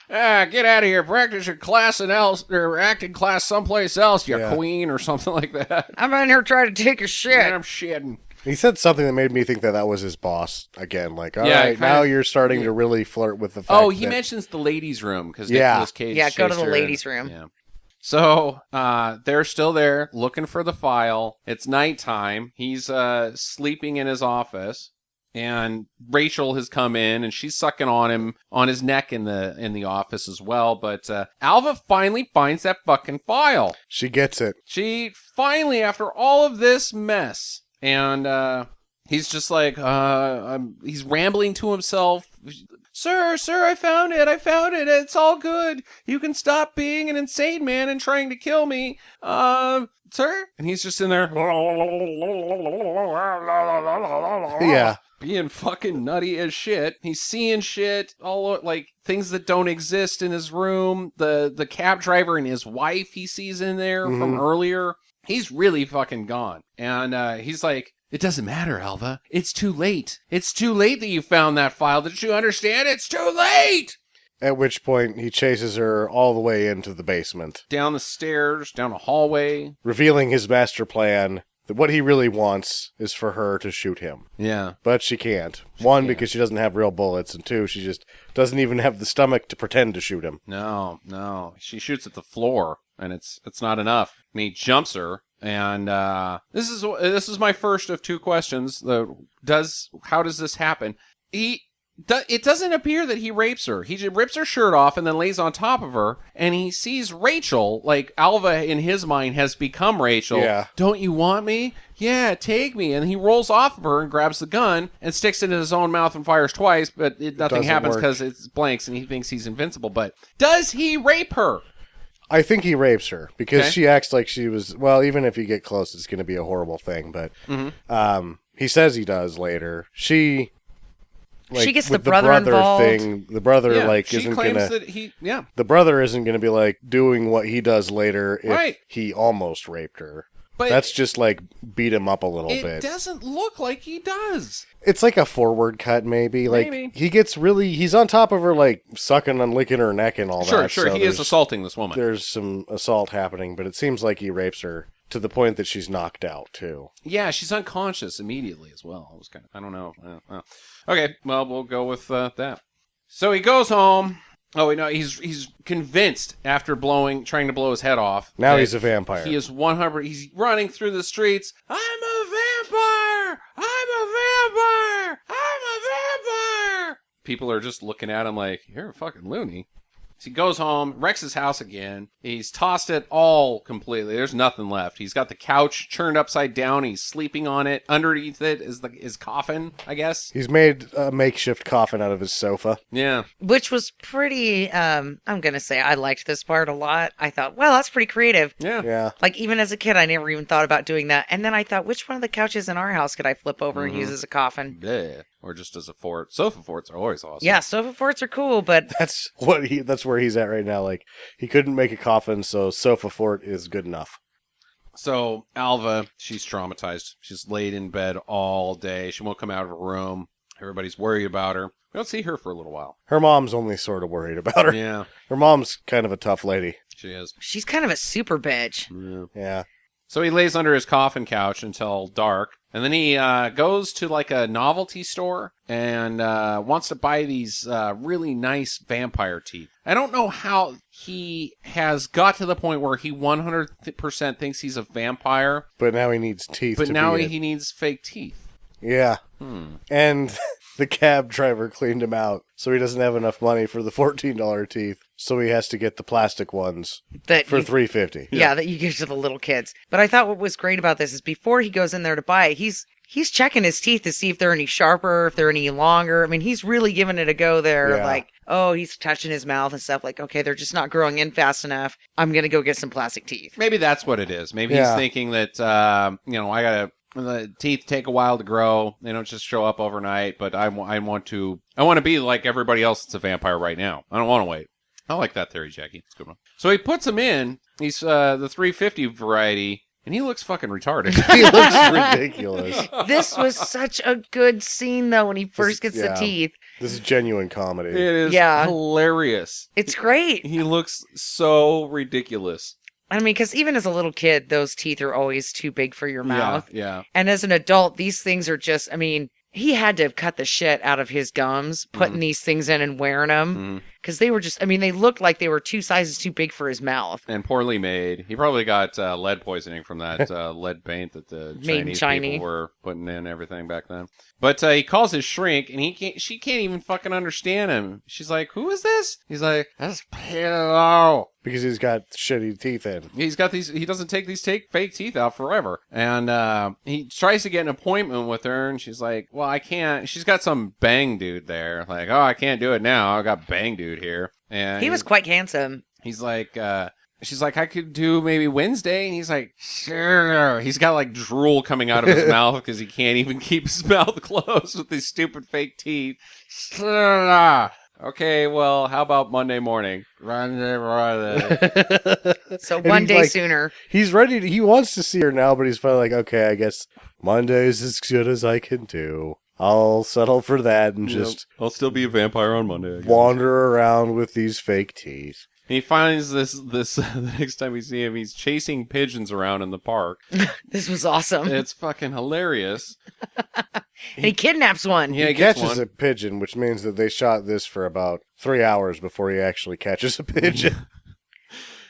Yeah. Get out of here. Practice your class or acting class someplace else, you Yeah. queen, or something like that. I'm in here trying to take a shit. And I'm shitting. He said something that made me think that was his boss again. Like, all Yeah, right, kinda- now you're starting to really flirt with the fact Oh, he that mentions the ladies' room because Yeah. Nicolas Cage Yeah, go to chased the her ladies' and- room. Yeah. So they're still there looking for the file. It's nighttime. He's sleeping in his office. And Rachel has come in, and she's sucking on him, on his neck in the office as well. But Alva finally finds that fucking file. she gets it. She finally, after all of this mess, and he's just like, he's rambling to himself. Sir, I found it. It's all good. You can stop being an insane man and trying to kill me. Sir? And he's just in there. Yeah. Being fucking nutty as shit. He's seeing shit, all like things that don't exist in his room. The cab driver and his wife he sees in there from earlier. He's really fucking gone. And he's like, it doesn't matter, Alva. It's too late. It's too late that you found that file. Did you understand? It's too late! At which point he chases her all the way into the basement, Down the stairs, down a hallway. revealing his master plan. That what he really wants is for her to shoot him. Yeah. But she can't. One, can't. because she doesn't have real bullets, and two, she just doesn't even have the stomach to pretend to shoot him. No. She shoots at the floor, and it's not enough. And he jumps her, and this is my first of two questions. How does this happen? He it doesn't appear that he rapes her. He just rips her shirt off and then lays on top of her, and he sees Rachel, like Alva in his mind has become Rachel. Yeah. Don't you want me? Yeah, take me. And he rolls off of her and grabs the gun and sticks it in his own mouth and fires twice, but nothing doesn't happens work. because it's blanks and he thinks he's invincible. But does he rape her? I think he rapes her because Okay. she acts like she was. Well, even if you get close, it's going to be a horrible thing. But Mm-hmm. he says he does later. She gets with the brother involved. thing. The brother Yeah, she isn't claims gonna. that he, yeah. The brother isn't gonna be like doing what he does later if Right. he almost raped her. But That's just like beat him up a little it bit. doesn't look like he does. It's like a forward cut, maybe. Like Maybe. he gets really. He's on top of her, like sucking and licking her neck and all that. Sure, so he is assaulting this woman. There's some assault happening, but it seems like he rapes her to the point that she's knocked out too. Yeah, she's unconscious immediately as well. It was kind of, I don't know. Okay, well, we'll go with that. So he goes home. Oh, no, he's convinced after trying to blow his head off. Now that he's a vampire. He is 100. He's running through the streets. I'm a vampire. I'm a vampire. I'm a vampire. People are just looking at him like, you're a fucking loony. So he goes home, wrecks his house again. He's tossed it all completely. There's nothing left. He's got the couch turned upside down. He's sleeping on it. Underneath it is his coffin, I guess. He's made a makeshift coffin out of his sofa. Yeah. Which was pretty, I'm going to say I liked this part a lot. I thought, well, that's pretty creative. Yeah. Yeah. Like, even as a kid, I never even thought about doing that. And then I thought, which one of the couches in our house could I flip over and use as a coffin? Yeah. Or just as a fort. Sofa forts are always awesome. Yeah, sofa forts are cool, but That's where he's at right now. Like he couldn't make a coffin, so sofa fort is good enough. So Alva, she's traumatized. She's laid in bed all day. She won't come out of her room. Everybody's worried about her. We don't see her for a little while. Her mom's only sort of worried about her. Yeah, Her mom's kind of a tough lady. she is. she's kind of a super bitch. Yeah. Yeah. So he lays under his coffin couch until dark, and then he goes to like a novelty store and wants to buy these really nice vampire teeth. I don't know how he has got to the point where he 100% thinks he's a vampire, But now he needs teeth. but to now be it. he needs fake teeth. Yeah. And the cab driver cleaned him out, so he doesn't have enough money for the $14 teeth. So he has to get the plastic ones That for you- $3.50. Yeah, that you give to the little kids. But I thought what was great about this is before he goes in there to buy it, he's checking his teeth to see if they're any sharper, if they're any longer. I mean, he's really giving it a go there. Yeah. Like, oh, he's touching his mouth and stuff. Like, okay, they're just not growing in fast enough. I'm going to go get some plastic teeth. Maybe that's what it is. Maybe he's Yeah. thinking that, the teeth take a while to grow. They don't just show up overnight, but I want to be like everybody else that's a vampire right now. I don't want to wait. I like that theory, Jackie. It's a good one. So he puts him in. He's the 350 variety, and he looks fucking retarded. He looks ridiculous. This was such a good scene, though, when he first gets yeah. the teeth. This is genuine comedy. It is Yeah. hilarious. It's great. He looks so ridiculous. I mean, because even as a little kid, those teeth are always too big for your mouth. Yeah. And as an adult, these things are just, I mean, he had to have cut the shit out of his gums, putting these things in and wearing them. Because they were just, I mean, they looked like they were 2 sizes too big for his mouth. And poorly made. He probably got lead poisoning from that lead paint that the Made in Chinese China. people were putting in everything back then. But he calls his shrink, and she can't even fucking understand him. She's like, "Who is this?" He's like, "That's Pillow." Because he's got shitty teeth in. He's got these. He doesn't take these fake teeth out forever, and he tries to get an appointment with her, and she's like, "Well, I can't." She's got some bang dude there, like, "Oh, I can't do it now. I got bang dude here." And He was quite handsome. He's like, she's like, "I could do maybe Wednesday," and he's like, "Sure." He's got like drool coming out of his mouth because he can't even keep his mouth closed with these stupid fake teeth. Sure. Okay, well, how about Monday morning? Monday morning. So And one he's day like- sooner. He's ready he wants to see her now, but he's finally like, okay, I guess Monday's as good as I can do. I'll settle for that and just I'll still be a vampire on Monday. I guess. wander around with these fake teeth. He finds this the next time we see him, he's chasing pigeons around in the park. This was awesome. It's fucking hilarious. And he kidnaps one. Yeah, He gets catches one. a pigeon, which means that they shot this for about 3 hours before he actually catches a pigeon.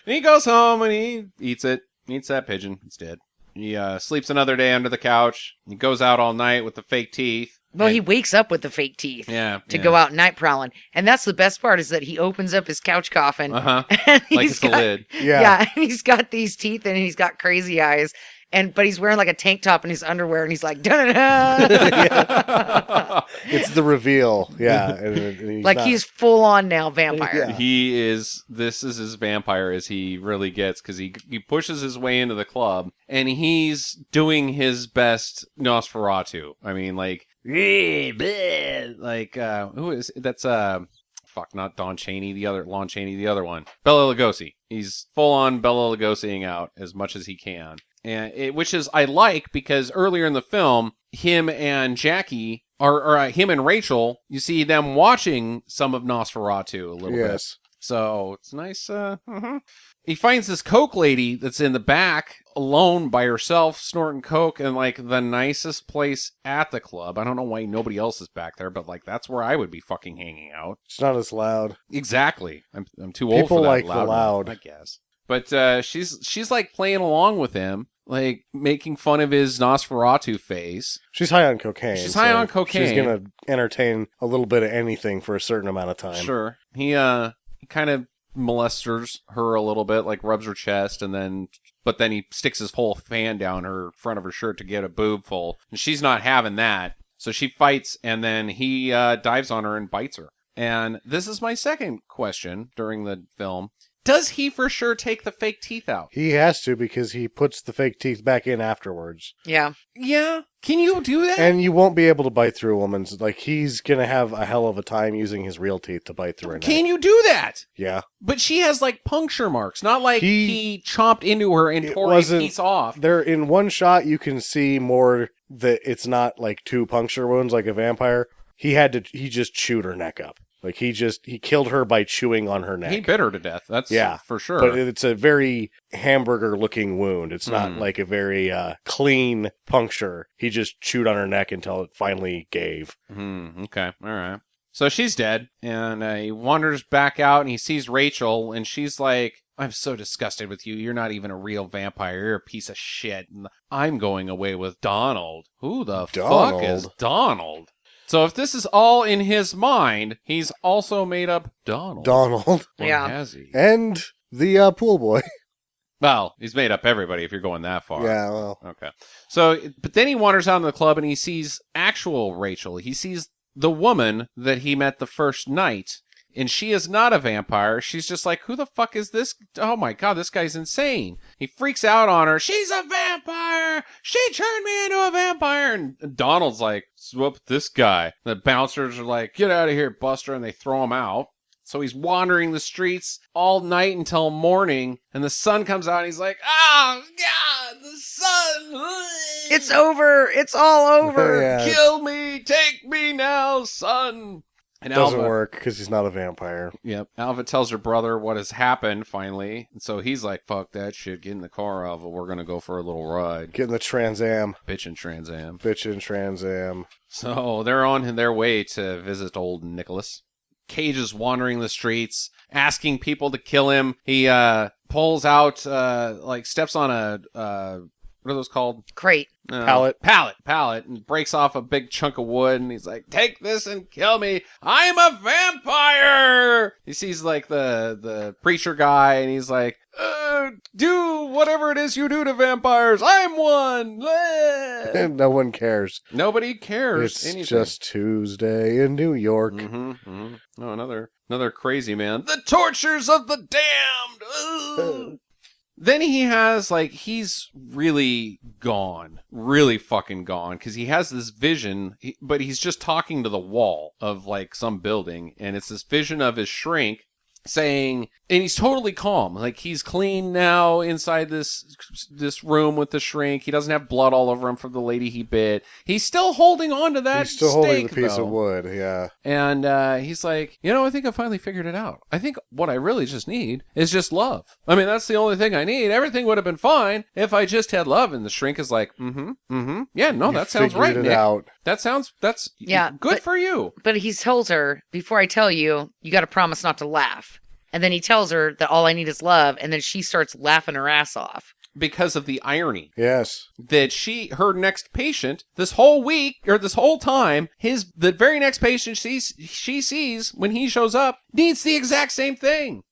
And he goes home and he eats it. He eats that pigeon. It's dead. He sleeps another day under the couch. He goes out all night with the fake teeth. Well, he wakes up with the fake teeth Yeah. to go out night prowling. And that's the best part is that he opens up his couch coffin. Uh-huh. And Like he's it's a got, lid. Yeah. and he's got these teeth and he's got crazy eyes. But he's wearing like a tank top and his underwear and he's like, da-da-da. It's the reveal. Yeah. And he's Like not- he's full on now vampire. Yeah. This is as vampire as he really gets, because he pushes his way into the club and he's doing his best Nosferatu. I mean, like, who is that's fuck, not Lon Chaney, the other one, Bela Lugosi. He's full on Bela Lugosiing out as much as he can, and which is I like, because earlier in the film, him and Jackie or him and Rachel, you see them watching some of Nosferatu a little bit. Yes. So it's nice. He finds this coke lady that's in the back alone by herself, snorting coke, in like the nicest place at the club. I don't know why nobody else is back there, but like that's where I would be fucking hanging out. It's not as loud. Exactly. I'm too old People for that like the loud, loud. I guess. But she's like playing along with him, like making fun of his Nosferatu face. She's high on cocaine. She's high on cocaine. She's gonna entertain a little bit of anything for a certain amount of time. Sure. He kind of molesters her a little bit, like rubs her chest, but then he sticks his whole fan down her front of her shirt to get a boob full, and she's not having that. So she fights, and then he dives on her and bites her. And this is my second question during the film. Does he for sure take the fake teeth out? He has to, because he puts the fake teeth back in afterwards. Yeah. Yeah. Can you do that? And you won't be able to bite through a woman's. Like, he's going to have a hell of a time using his real teeth to bite through her Can neck. you do that? Yeah. But she has like puncture marks, not like He- he chomped into her and It tore a wasn't- piece off. There, in one shot, you can see more that it's not like two puncture wounds like a vampire. He just chewed her neck up. Like, he killed her by chewing on her neck. He bit her to death. That's for sure. But it's a very hamburger-looking wound. It's not like a very clean puncture. He just chewed on her neck until it finally gave. Okay. All right. So she's dead, and he wanders back out, and he sees Rachel, and she's like, I'm so disgusted with you. You're not even a real vampire. You're a piece of shit. And I'm going away with Donald. Who the fuck is Donald? So if this is all in his mind, he's also made up Donald. Or Yeah. has he? And the pool boy. Well, he's made up everybody if you're going that far. Yeah, well. Okay. So, but then he wanders out in the club and he sees actual Rachel. He sees the woman that he met the first night. And she is not a vampire. She's just like, who the fuck is this? Oh my God, this guy's insane. He freaks out on her. She's a vampire. She turned me into a vampire. And Donald's like, swoop this guy. The bouncers are like, get out of here, Buster. And they throw him out. So he's wandering the streets all night until morning. And the sun comes out and he's like, oh God, the sun. It's over. It's all over. Yeah. Kill me. Take me now, son. And Doesn't Alva, work because he's not a vampire. Yep. Alva tells her brother what has happened finally. And so he's like, fuck that shit. Get in the car, Alva. We're going to go for a little ride. Get in the Trans Am. Bitchin' Trans Am. Bitchin' Trans Am. So they're on their way to visit old Nicholas. Cage is wandering the streets, asking people to kill him. He pulls out, steps on a, what are those called? Crate. Pallet, and breaks off a big chunk of wood, and he's like, take this and kill me. I'm a vampire. He sees like the preacher guy, and he's like, do whatever it is you do to vampires. I'm one. No one cares. Nobody cares. It's anything. just Tuesday in New York. Oh, another crazy man. The tortures of the damned. Ugh. Then he has, he's really gone. Really fucking gone. Because he has this vision, but he's just talking to the wall of, some building. And it's this vision of his shrink saying, and he's totally calm. Like, he's clean now inside this room with the shrink. He doesn't have blood all over him from the lady he bit. He's still holding on to that He's still holding stake, the piece though. of wood, yeah. And he's like, I think I finally figured it out. I think what I really just need is just love. I mean, that's the only thing I need. Everything would have been fine if I just had love. And the shrink is like, yeah, no, that sounds right, Figured it Nick. out. That's Yeah, good for you. But he tells her, before I tell you, you got to promise not to laugh. And then he tells her that all I need is love. And then she starts laughing her ass off. because of the irony Yes. that her next patient this whole week or this whole time, the very next patient she sees when he shows up needs the exact same thing.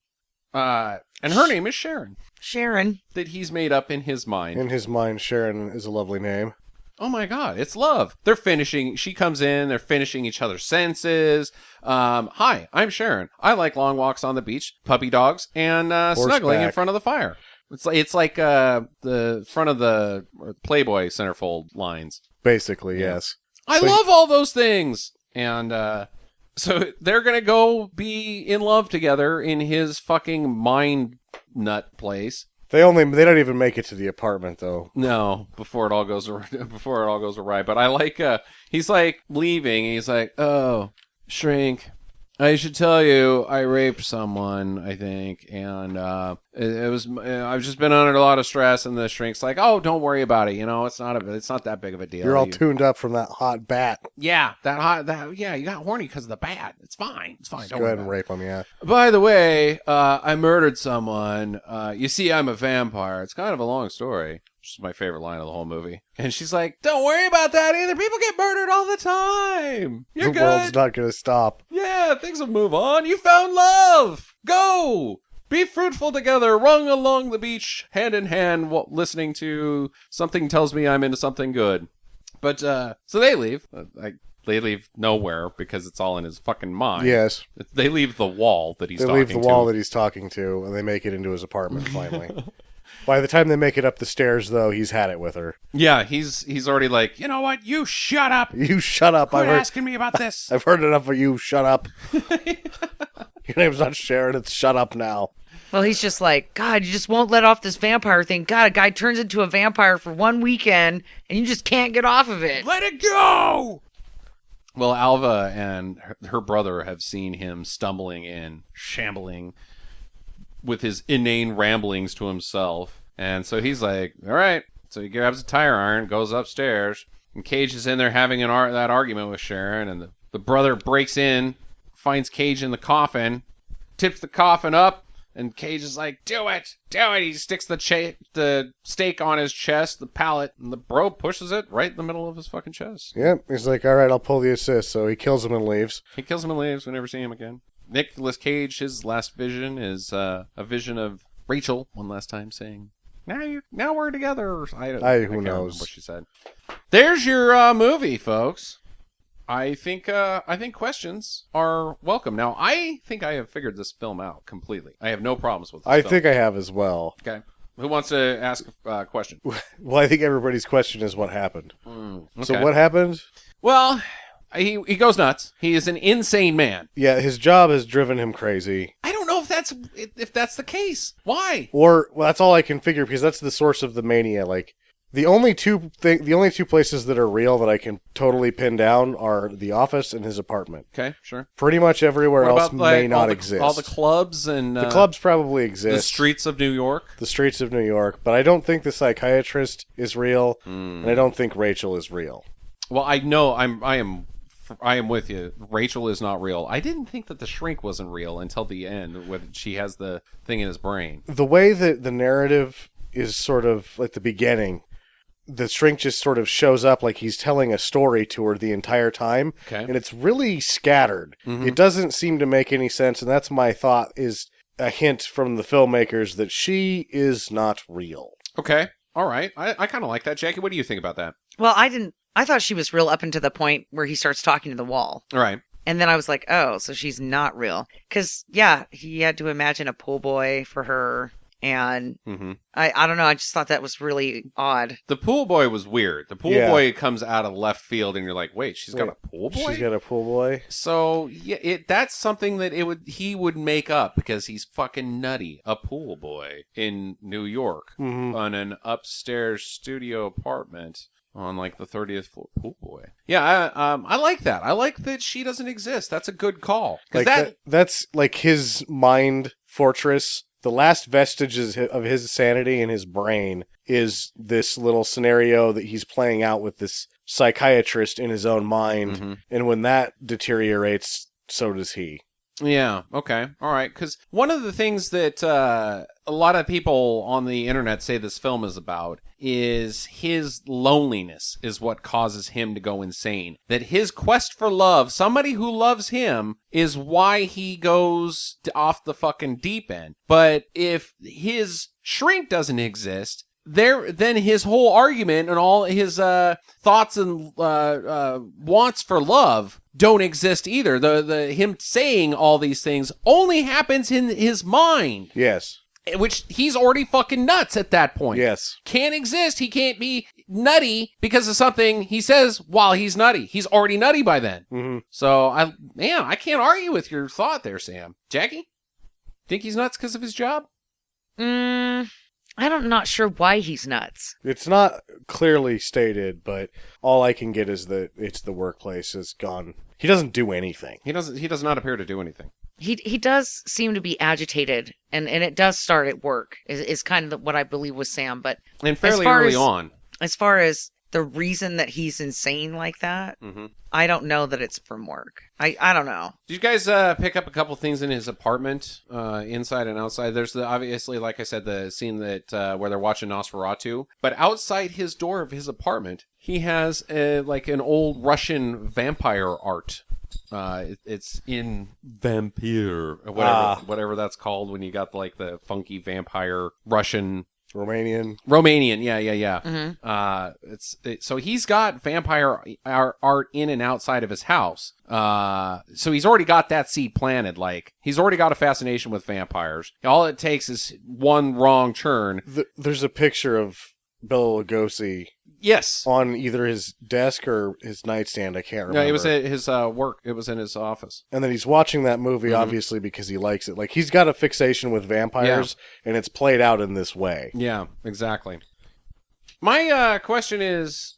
And her name is Sharon. Sharon. That he's made up in his mind. In his mind, Sharon is a lovely name. Oh my God, it's love. She comes in, they're finishing each other's sentences. Hi, I'm Sharon. I like long walks on the beach, puppy dogs, and snuggling in front of the fire. It's like the front of the Playboy centerfold lines. Basically, yes. I love all those things. And so they're going to go be in love together in his fucking mind nut place. They don't even make it to the apartment though. No, before it all goes awry. But I like he's like leaving. And he's like, "Oh, shrink, I should tell you, I raped someone, I think, and it was I've just been under a lot of stress." And the shrink's like, "Oh, don't worry about it. You know, it's not that big of a deal. You're all tuned up from that hot bat. Yeah, you got horny because of the bat. It's fine. Don't Go worry ahead and about it. rape him, yeah. By the way, I murdered someone. You see, I'm a vampire. It's kind of a long story." Which is my favorite line of the whole movie. And she's like, "Don't worry about that either. People get murdered all the time. You're The good. world's not going to stop. Yeah, things will move on. You found love. Go. Be fruitful together, rung along the beach, hand in hand, listening to Something Tells Me I'm Into Something Good." But, so they leave. They leave nowhere because it's all in his fucking mind. Yes. They leave the wall that he's They talking leave to. the wall that he's talking to, and they make it into his apartment finally. By the time they make it up the stairs, though, he's had it with her. Yeah, he's already like, "You know what? You shut up. You shut up. Quit asking me about this." I've heard enough of you. Shut up. Your name's not Sharon. It's shut up now. Well, he's just like, "God, you just won't let off this vampire thing. God, a guy turns into a vampire for one weekend, and you just can't get off of it. Let it go!" Well, Alva and her brother have seen him stumbling in, shambling, with his inane ramblings to himself. And so he's like, "All right." So he grabs a tire iron, goes upstairs, and Cage is in there having that argument with Sharon. And the brother breaks in, finds Cage in the coffin, tips the coffin up, and Cage is like, do it. He sticks the stake on his chest, the pallet, and the bro pushes it right in the middle of his fucking chest. Yep. He's like, all right, I'll pull the assist. So he kills him and leaves. We never see him again. Nicolas Cage, his last vision is a vision of Rachel one last time saying, now we're together. I can't remember what she said. There's your movie, folks. I think questions are welcome. Now, I think I have figured this film out completely. I have no problems with this I film. think I have as well. Okay. Who wants to ask a question? Well, I think everybody's question is what happened. Okay. So what happened? Well, he goes nuts. He is an insane man. Yeah, his job has driven him crazy. I don't know if that's the case. Why? Well, that's all I can figure because that's the source of the mania. Like the only two places that are real that I can totally pin down are the office and his apartment. Okay, sure. Pretty much everywhere What else about, like, may not exist. All the clubs and the clubs probably exist. the streets of New York. The streets of New York, but I don't think the psychiatrist is real, and I don't think Rachel is real. Well, I know I am with you. Rachel is not real. I didn't think that the shrink wasn't real until the end when she has the thing in his brain. The way that the narrative is sort of like the beginning, the shrink just sort of shows up like he's telling a story to her the entire time, Okay. and it's really scattered. Mm-hmm. It doesn't seem to make any sense, and that's my thought, is a hint from the filmmakers that she is not real. Okay. All right. I kind of like that. Jackie, what do you think about that? Well, I thought she was real up until the point where he starts talking to the wall. All right. And then I was like, oh, so she's not real. Because, yeah, he had to imagine a pool boy for her. And I don't know. I just thought that was really odd. The pool boy was weird. The pool boy comes out of left field, and you're like, wait, she's got a pool boy? She's got a pool boy? So, yeah, that's something that he would make up because he's fucking nutty. A pool boy in New York on an upstairs studio apartment on like the 30th floor. Pool boy. Yeah, I like that. I like that she doesn't exist. That's a good call. Like that's like his mind fortress. The last vestiges of his sanity in his brain is this little scenario that he's playing out with this psychiatrist in his own mind. And when that deteriorates, so does he. Yeah, okay. All right. Because one of the things that a lot of people on the internet say this film is about is his loneliness is what causes him to go insane. That his quest for love, somebody who loves him, is why he goes off the fucking deep end. But if his shrink doesn't exist, then his whole argument and all his thoughts and wants for love don't exist either. The him saying all these things only happens in his mind. Yes. Which he's already fucking nuts at that point. Yes. Can't exist. He can't be nutty because of something he says while he's nutty. He's already nutty by then. Mm-hmm. So I can't argue with your thought there, Sam. Jackie? Think he's nuts because of his job? I'm not sure why he's nuts. It's not clearly stated, but all I can get is that it's the workplace is gone. He doesn't do anything. He does not appear to do anything. He does seem to be agitated, and it does start at work, is kind of what I believe was Sam. But And fairly early on. As far as the reason that he's insane like that, I don't know that it's from work. I don't know. Did you guys pick up a couple things in his apartment, inside and outside? There's obviously, like I said, the scene that where they're watching Nosferatu. But outside his door of his apartment, he has like an old Russian vampire art. It's in Vampire, whatever that's called when you got like the funky vampire Russian. Romanian, yeah. So he's got vampire art in and outside of his house. So he's already got that seed planted. Like he's already got a fascination with vampires. All it takes is one wrong turn. There's a picture of Bela Lugosi. Yes. On either his desk or his nightstand, I can't remember. No, it was at his work. It was in his office. And then he's watching that movie, obviously, because he likes it. Like, he's got a fixation with vampires, and it's played out in this way. Yeah, exactly. My question is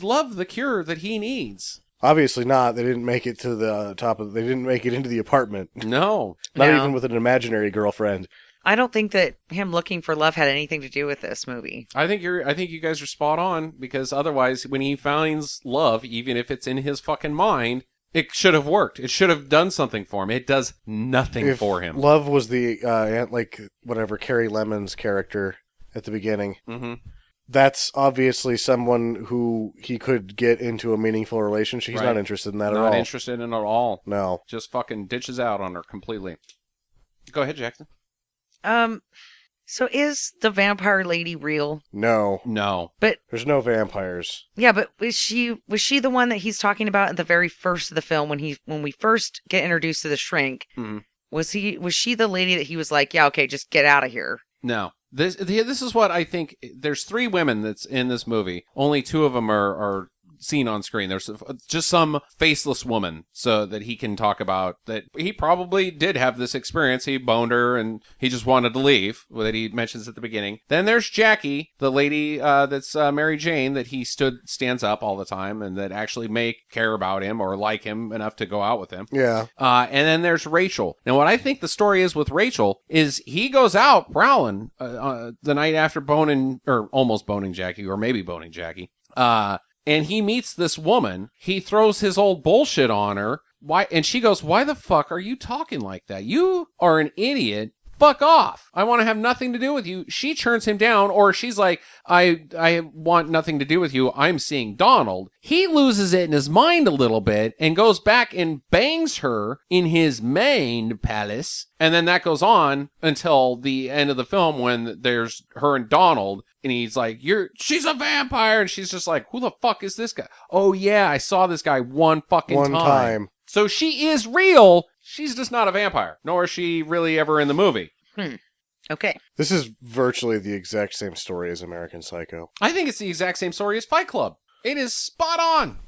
love the cure that he needs? Obviously not. They didn't make it to the top of... They didn't make it into the apartment. No. Not even with an imaginary girlfriend. I don't think that him looking for love had anything to do with this movie. I think you guys are spot on, because otherwise, when he finds love, even if it's in his fucking mind, it should have worked. It should have done something for him. It does nothing for him. Love was the Carrie Lemon's character at the beginning. Mm-hmm. That's obviously someone who he could get into a meaningful relationship. He's not interested in that at all. Not interested in it at all. No. Just fucking ditches out on her completely. Go ahead, Jackson. So is the vampire lady real? No. But there's no vampires. Yeah, but was she the one that he's talking about at the very first of the film when we first get introduced to the shrink? Mm-hmm. Was she the lady that he was like, yeah, okay, just get out of here? No. This is what I think. There's 3 women that's in this movie. Only 2 of them are seen on screen. There's just some faceless woman so that he can talk about that he probably did have this experience. He boned her and he just wanted to leave, that he mentions at the beginning. Then there's Jackie, the lady that's Mary Jane, that he stands up all the time and that actually may care about him or like him enough to go out with him. Yeah. And then there's Rachel. Now what I think the story is with Rachel is he goes out prowling the night after boning, or almost boning Jackie, or maybe boning Jackie. And he meets this woman. He throws his old bullshit on her. Why? And she goes, "Why the fuck are you talking like that? You are an idiot. Fuck off. I want to have nothing to do with you." She turns him down, or she's like, I want nothing to do with you. I'm seeing Donald. He loses it in his mind a little bit and goes back and bangs her in his main palace. And then that goes on until the end of the film when there's her and Donald. And he's like, she's a vampire. And she's just like, who the fuck is this guy? Oh, yeah, I saw this guy one time. So she is real. She's just not a vampire. Nor is she really ever in the movie. Okay. This is virtually the exact same story as American Psycho. I think it's the exact same story as Fight Club. It is spot on.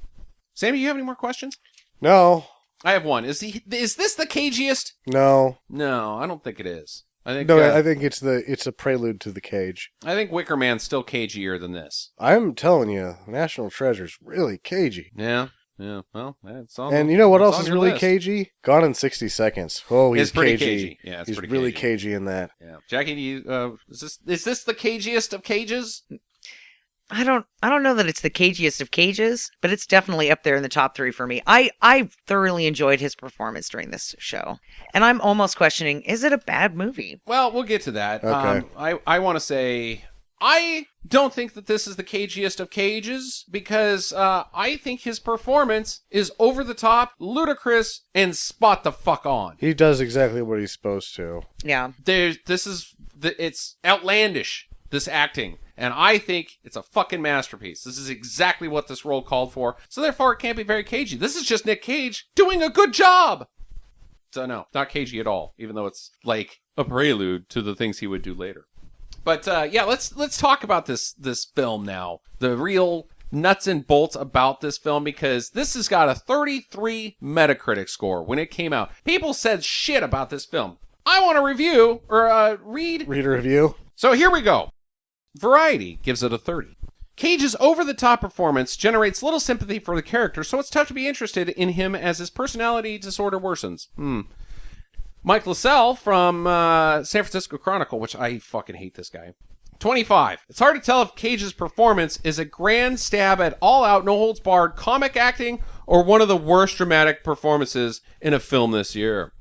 Sammy, you have any more questions? No. I have one. Is this the cagiest? No. No, I don't think it is. I think I think it's a prelude to the Cage. I think Wicker Man's still cagier than this. I'm telling you, National Treasure's really cagey. Yeah. Well, it's on. And you know what else is really list. cagey? Gone in 60 Seconds. Oh, he's pretty cagey. Yeah, he's pretty really cagey in that. Yeah, Jackie, is this the cagiest of cages? I don't know that it's the cagiest of cages, but it's definitely up there in the top 3 for me. I thoroughly enjoyed his performance during this show. And I'm almost questioning, is it a bad movie? Well, we'll get to that. Okay. I want to say, I don't think that this is the cagiest of cages because I think his performance is over the top, ludicrous, and spot the fuck on. He does exactly what he's supposed to. Yeah. It's outlandish, this acting. And I think it's a fucking masterpiece. This is exactly what this role called for. So therefore, it can't be very cagey. This is just Nic Cage doing a good job. So no, not cagey at all, even though it's like a prelude to the things he would do later. But yeah, let's talk about this film now. The real nuts and bolts about this film, because this has got a 33 Metacritic score when it came out. People said shit about this film. I want to review or read Read a review. So here we go. Variety gives it a 30. Cage's over-the-top performance generates little sympathy for the character, so it's tough to be interested in him as his personality disorder worsens. Mike LaSalle from San Francisco Chronicle, which I fucking hate this guy. 25. It's hard to tell if Cage's performance is a grand stab at all-out, no-holds-barred comic acting or one of the worst dramatic performances in a film this year.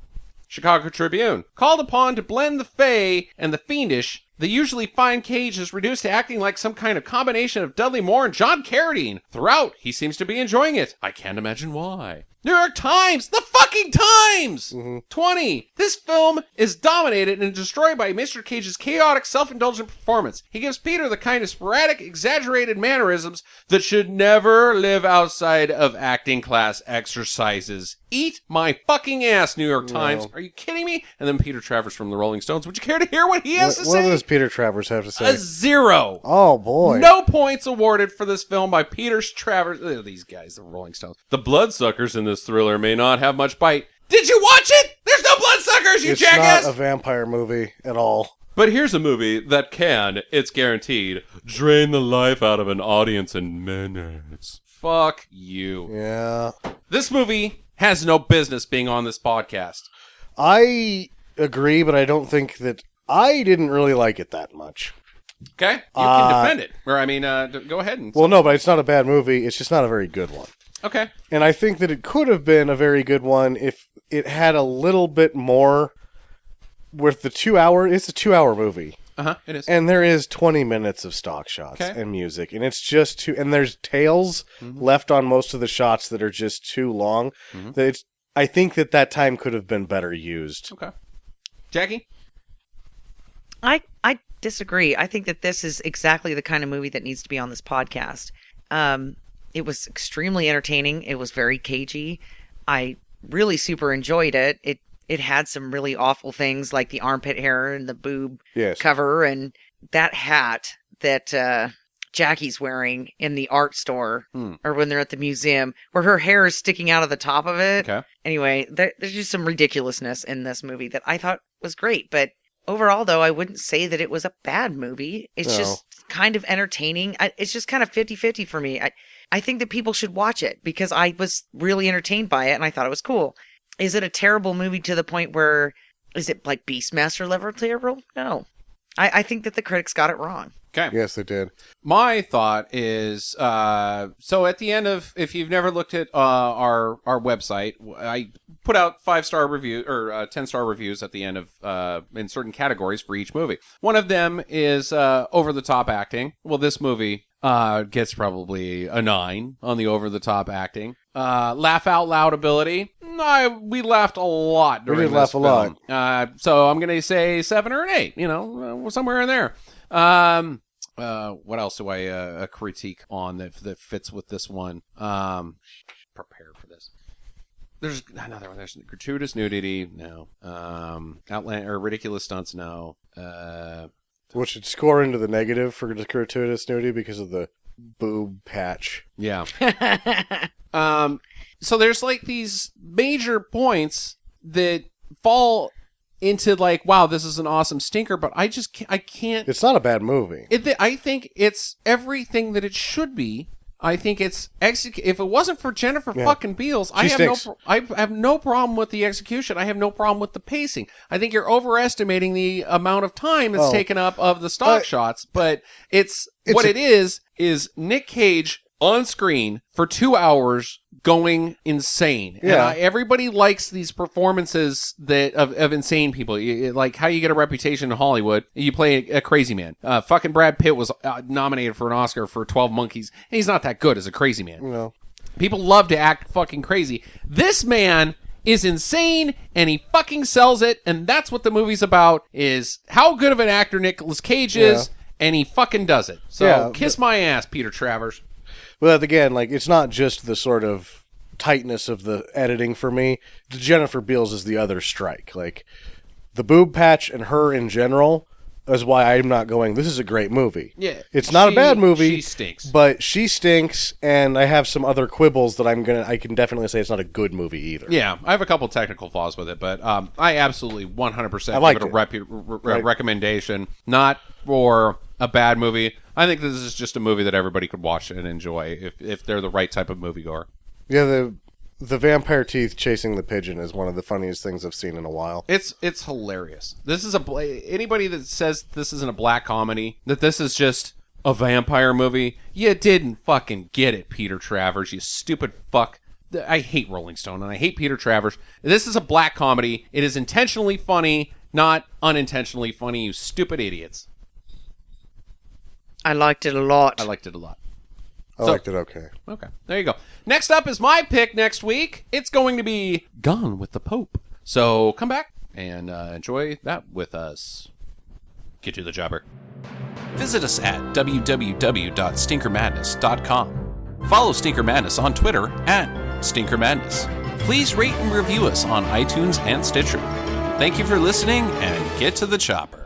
Chicago Tribune. Called upon to blend the fey and the fiendish, the usually fine Cage is reduced to acting like some kind of combination of Dudley Moore and John Carradine. Throughout, he seems to be enjoying it. I can't imagine why. New York Times! The fucking Times! 20. This film is dominated and destroyed by Mr. Cage's chaotic, self-indulgent performance. He gives Peter the kind of sporadic, exaggerated mannerisms that should never live outside of acting class exercises. Eat my fucking ass, New York Times. Are you kidding me? And then Peter Travers from the Rolling Stones. Would you care to hear what he has to say? What does Peter Travers have to say? A 0. Oh, boy. No points awarded for this film by Peter Travers. These guys, the Rolling Stones. The bloodsuckers in this thriller may not have much bite. Did you watch it? There's no bloodsuckers, you jackass! It's not a vampire movie at all. But here's a movie that can, it's guaranteed, drain the life out of an audience in minutes. Fuck you. Yeah. This movie has no business being on this podcast. I agree, but I don't think that... I didn't really like it that much. Okay? You can defend it. Or, I mean, go ahead and... Well, no, but it's not a bad movie. It's just not a very good one. Okay. And I think that it could have been a very good one if it had a little bit more with the 2 hour... It's a 2 hour movie. Uh-huh, it is. And there is 20 minutes of stock shots and music. And it's just too... And there's tails left on most of the shots that are just too long. That it's, I think that time could have been better used. Okay. Jackie? I disagree. I think that this is exactly the kind of movie that needs to be on this podcast. It was extremely entertaining. It was very cagey. I really super enjoyed it. It had some really awful things like the armpit hair and the boob cover and that hat that Jackie's wearing in the art store or when they're at the museum where her hair is sticking out of the top of it. Okay. Anyway, there's just some ridiculousness in this movie that I thought was great. But overall, though, I wouldn't say that it was a bad movie. It's just kind of entertaining. It's just kind of 50-50 for me. I think that people should watch it because I was really entertained by it and I thought it was cool. Is it a terrible movie to the point where, is it like Beastmaster level terrible? No. I think that the critics got it wrong. Okay. Yes, they did. My thought is, so at the end of, if you've never looked at our website, I put out 5-star review or 10-star reviews at the end of in certain categories for each movie. One of them is over the top acting. Well, this movie gets probably a 9 on the over the top acting. Laugh out loud ability. We laughed a lot during this film. We did laugh a lot. So I'm gonna say 7 or an 8. You know, somewhere in there. What else do I critique on that fits with this one? Prepared for this. There's another one. There's gratuitous nudity. No. Outland or ridiculous stunts. No. Which should score into the negative for gratuitous nudity because of the boob patch. Yeah. So there's like these major points that fall into like, wow, this is an awesome stinker, but I can't. It's not a bad movie. I think it's everything that it should be. I think it's if it wasn't for Jennifer fucking Beals, I stinks. have no problem with the execution. I have no problem with the pacing. I think you're overestimating the amount of time that's taken up of the stock shots, but it's what it is Nic Cage on screen for 2 hours going insane. Yeah. And everybody likes these performances of insane people. Like how you get a reputation in Hollywood, you play a crazy man. Fucking Brad Pitt was nominated for an Oscar for 12 Monkeys, and he's not that good as a crazy man. No. People love to act fucking crazy. This man is insane, and he fucking sells it, and that's what the movie's about, is how good of an actor Nicolas Cage is, and he fucking does it. So kiss my ass, Peter Travers. Well, again, like, it's not just the sort of tightness of the editing for me. Jennifer Beals is the other strike. Like, the boob patch and her in general is why I'm not going, this is a great movie. Yeah. It's not a bad movie. She stinks. But she stinks, and I have some other quibbles that I can definitely say it's not a good movie either. Yeah, I have a couple technical flaws with it, but I absolutely 100% liked give it a recommendation. Not for a bad movie. I think this is just a movie that everybody could watch and enjoy if they're the right type of moviegoer. Yeah, the vampire teeth chasing the pigeon is one of the funniest things I've seen in a while. It's hilarious. This is anybody that says this isn't a black comedy, that this is just a vampire movie, you didn't fucking get it, Peter Travers, you stupid fuck. I hate Rolling Stone and I hate Peter Travers. This is a black comedy. It is intentionally funny, not unintentionally funny, you stupid idiots. I liked it a lot. I liked it a lot. I liked it okay. Okay, there you go. Next up is my pick next week. It's going to be Gone with the Pope. So come back and enjoy that with us. Get to the jobber. Visit us at www.stinkermadness.com. Follow Stinker Madness on Twitter @Stinker Madness. Please rate and review us on iTunes and Stitcher. Thank you for listening, and get to the chopper.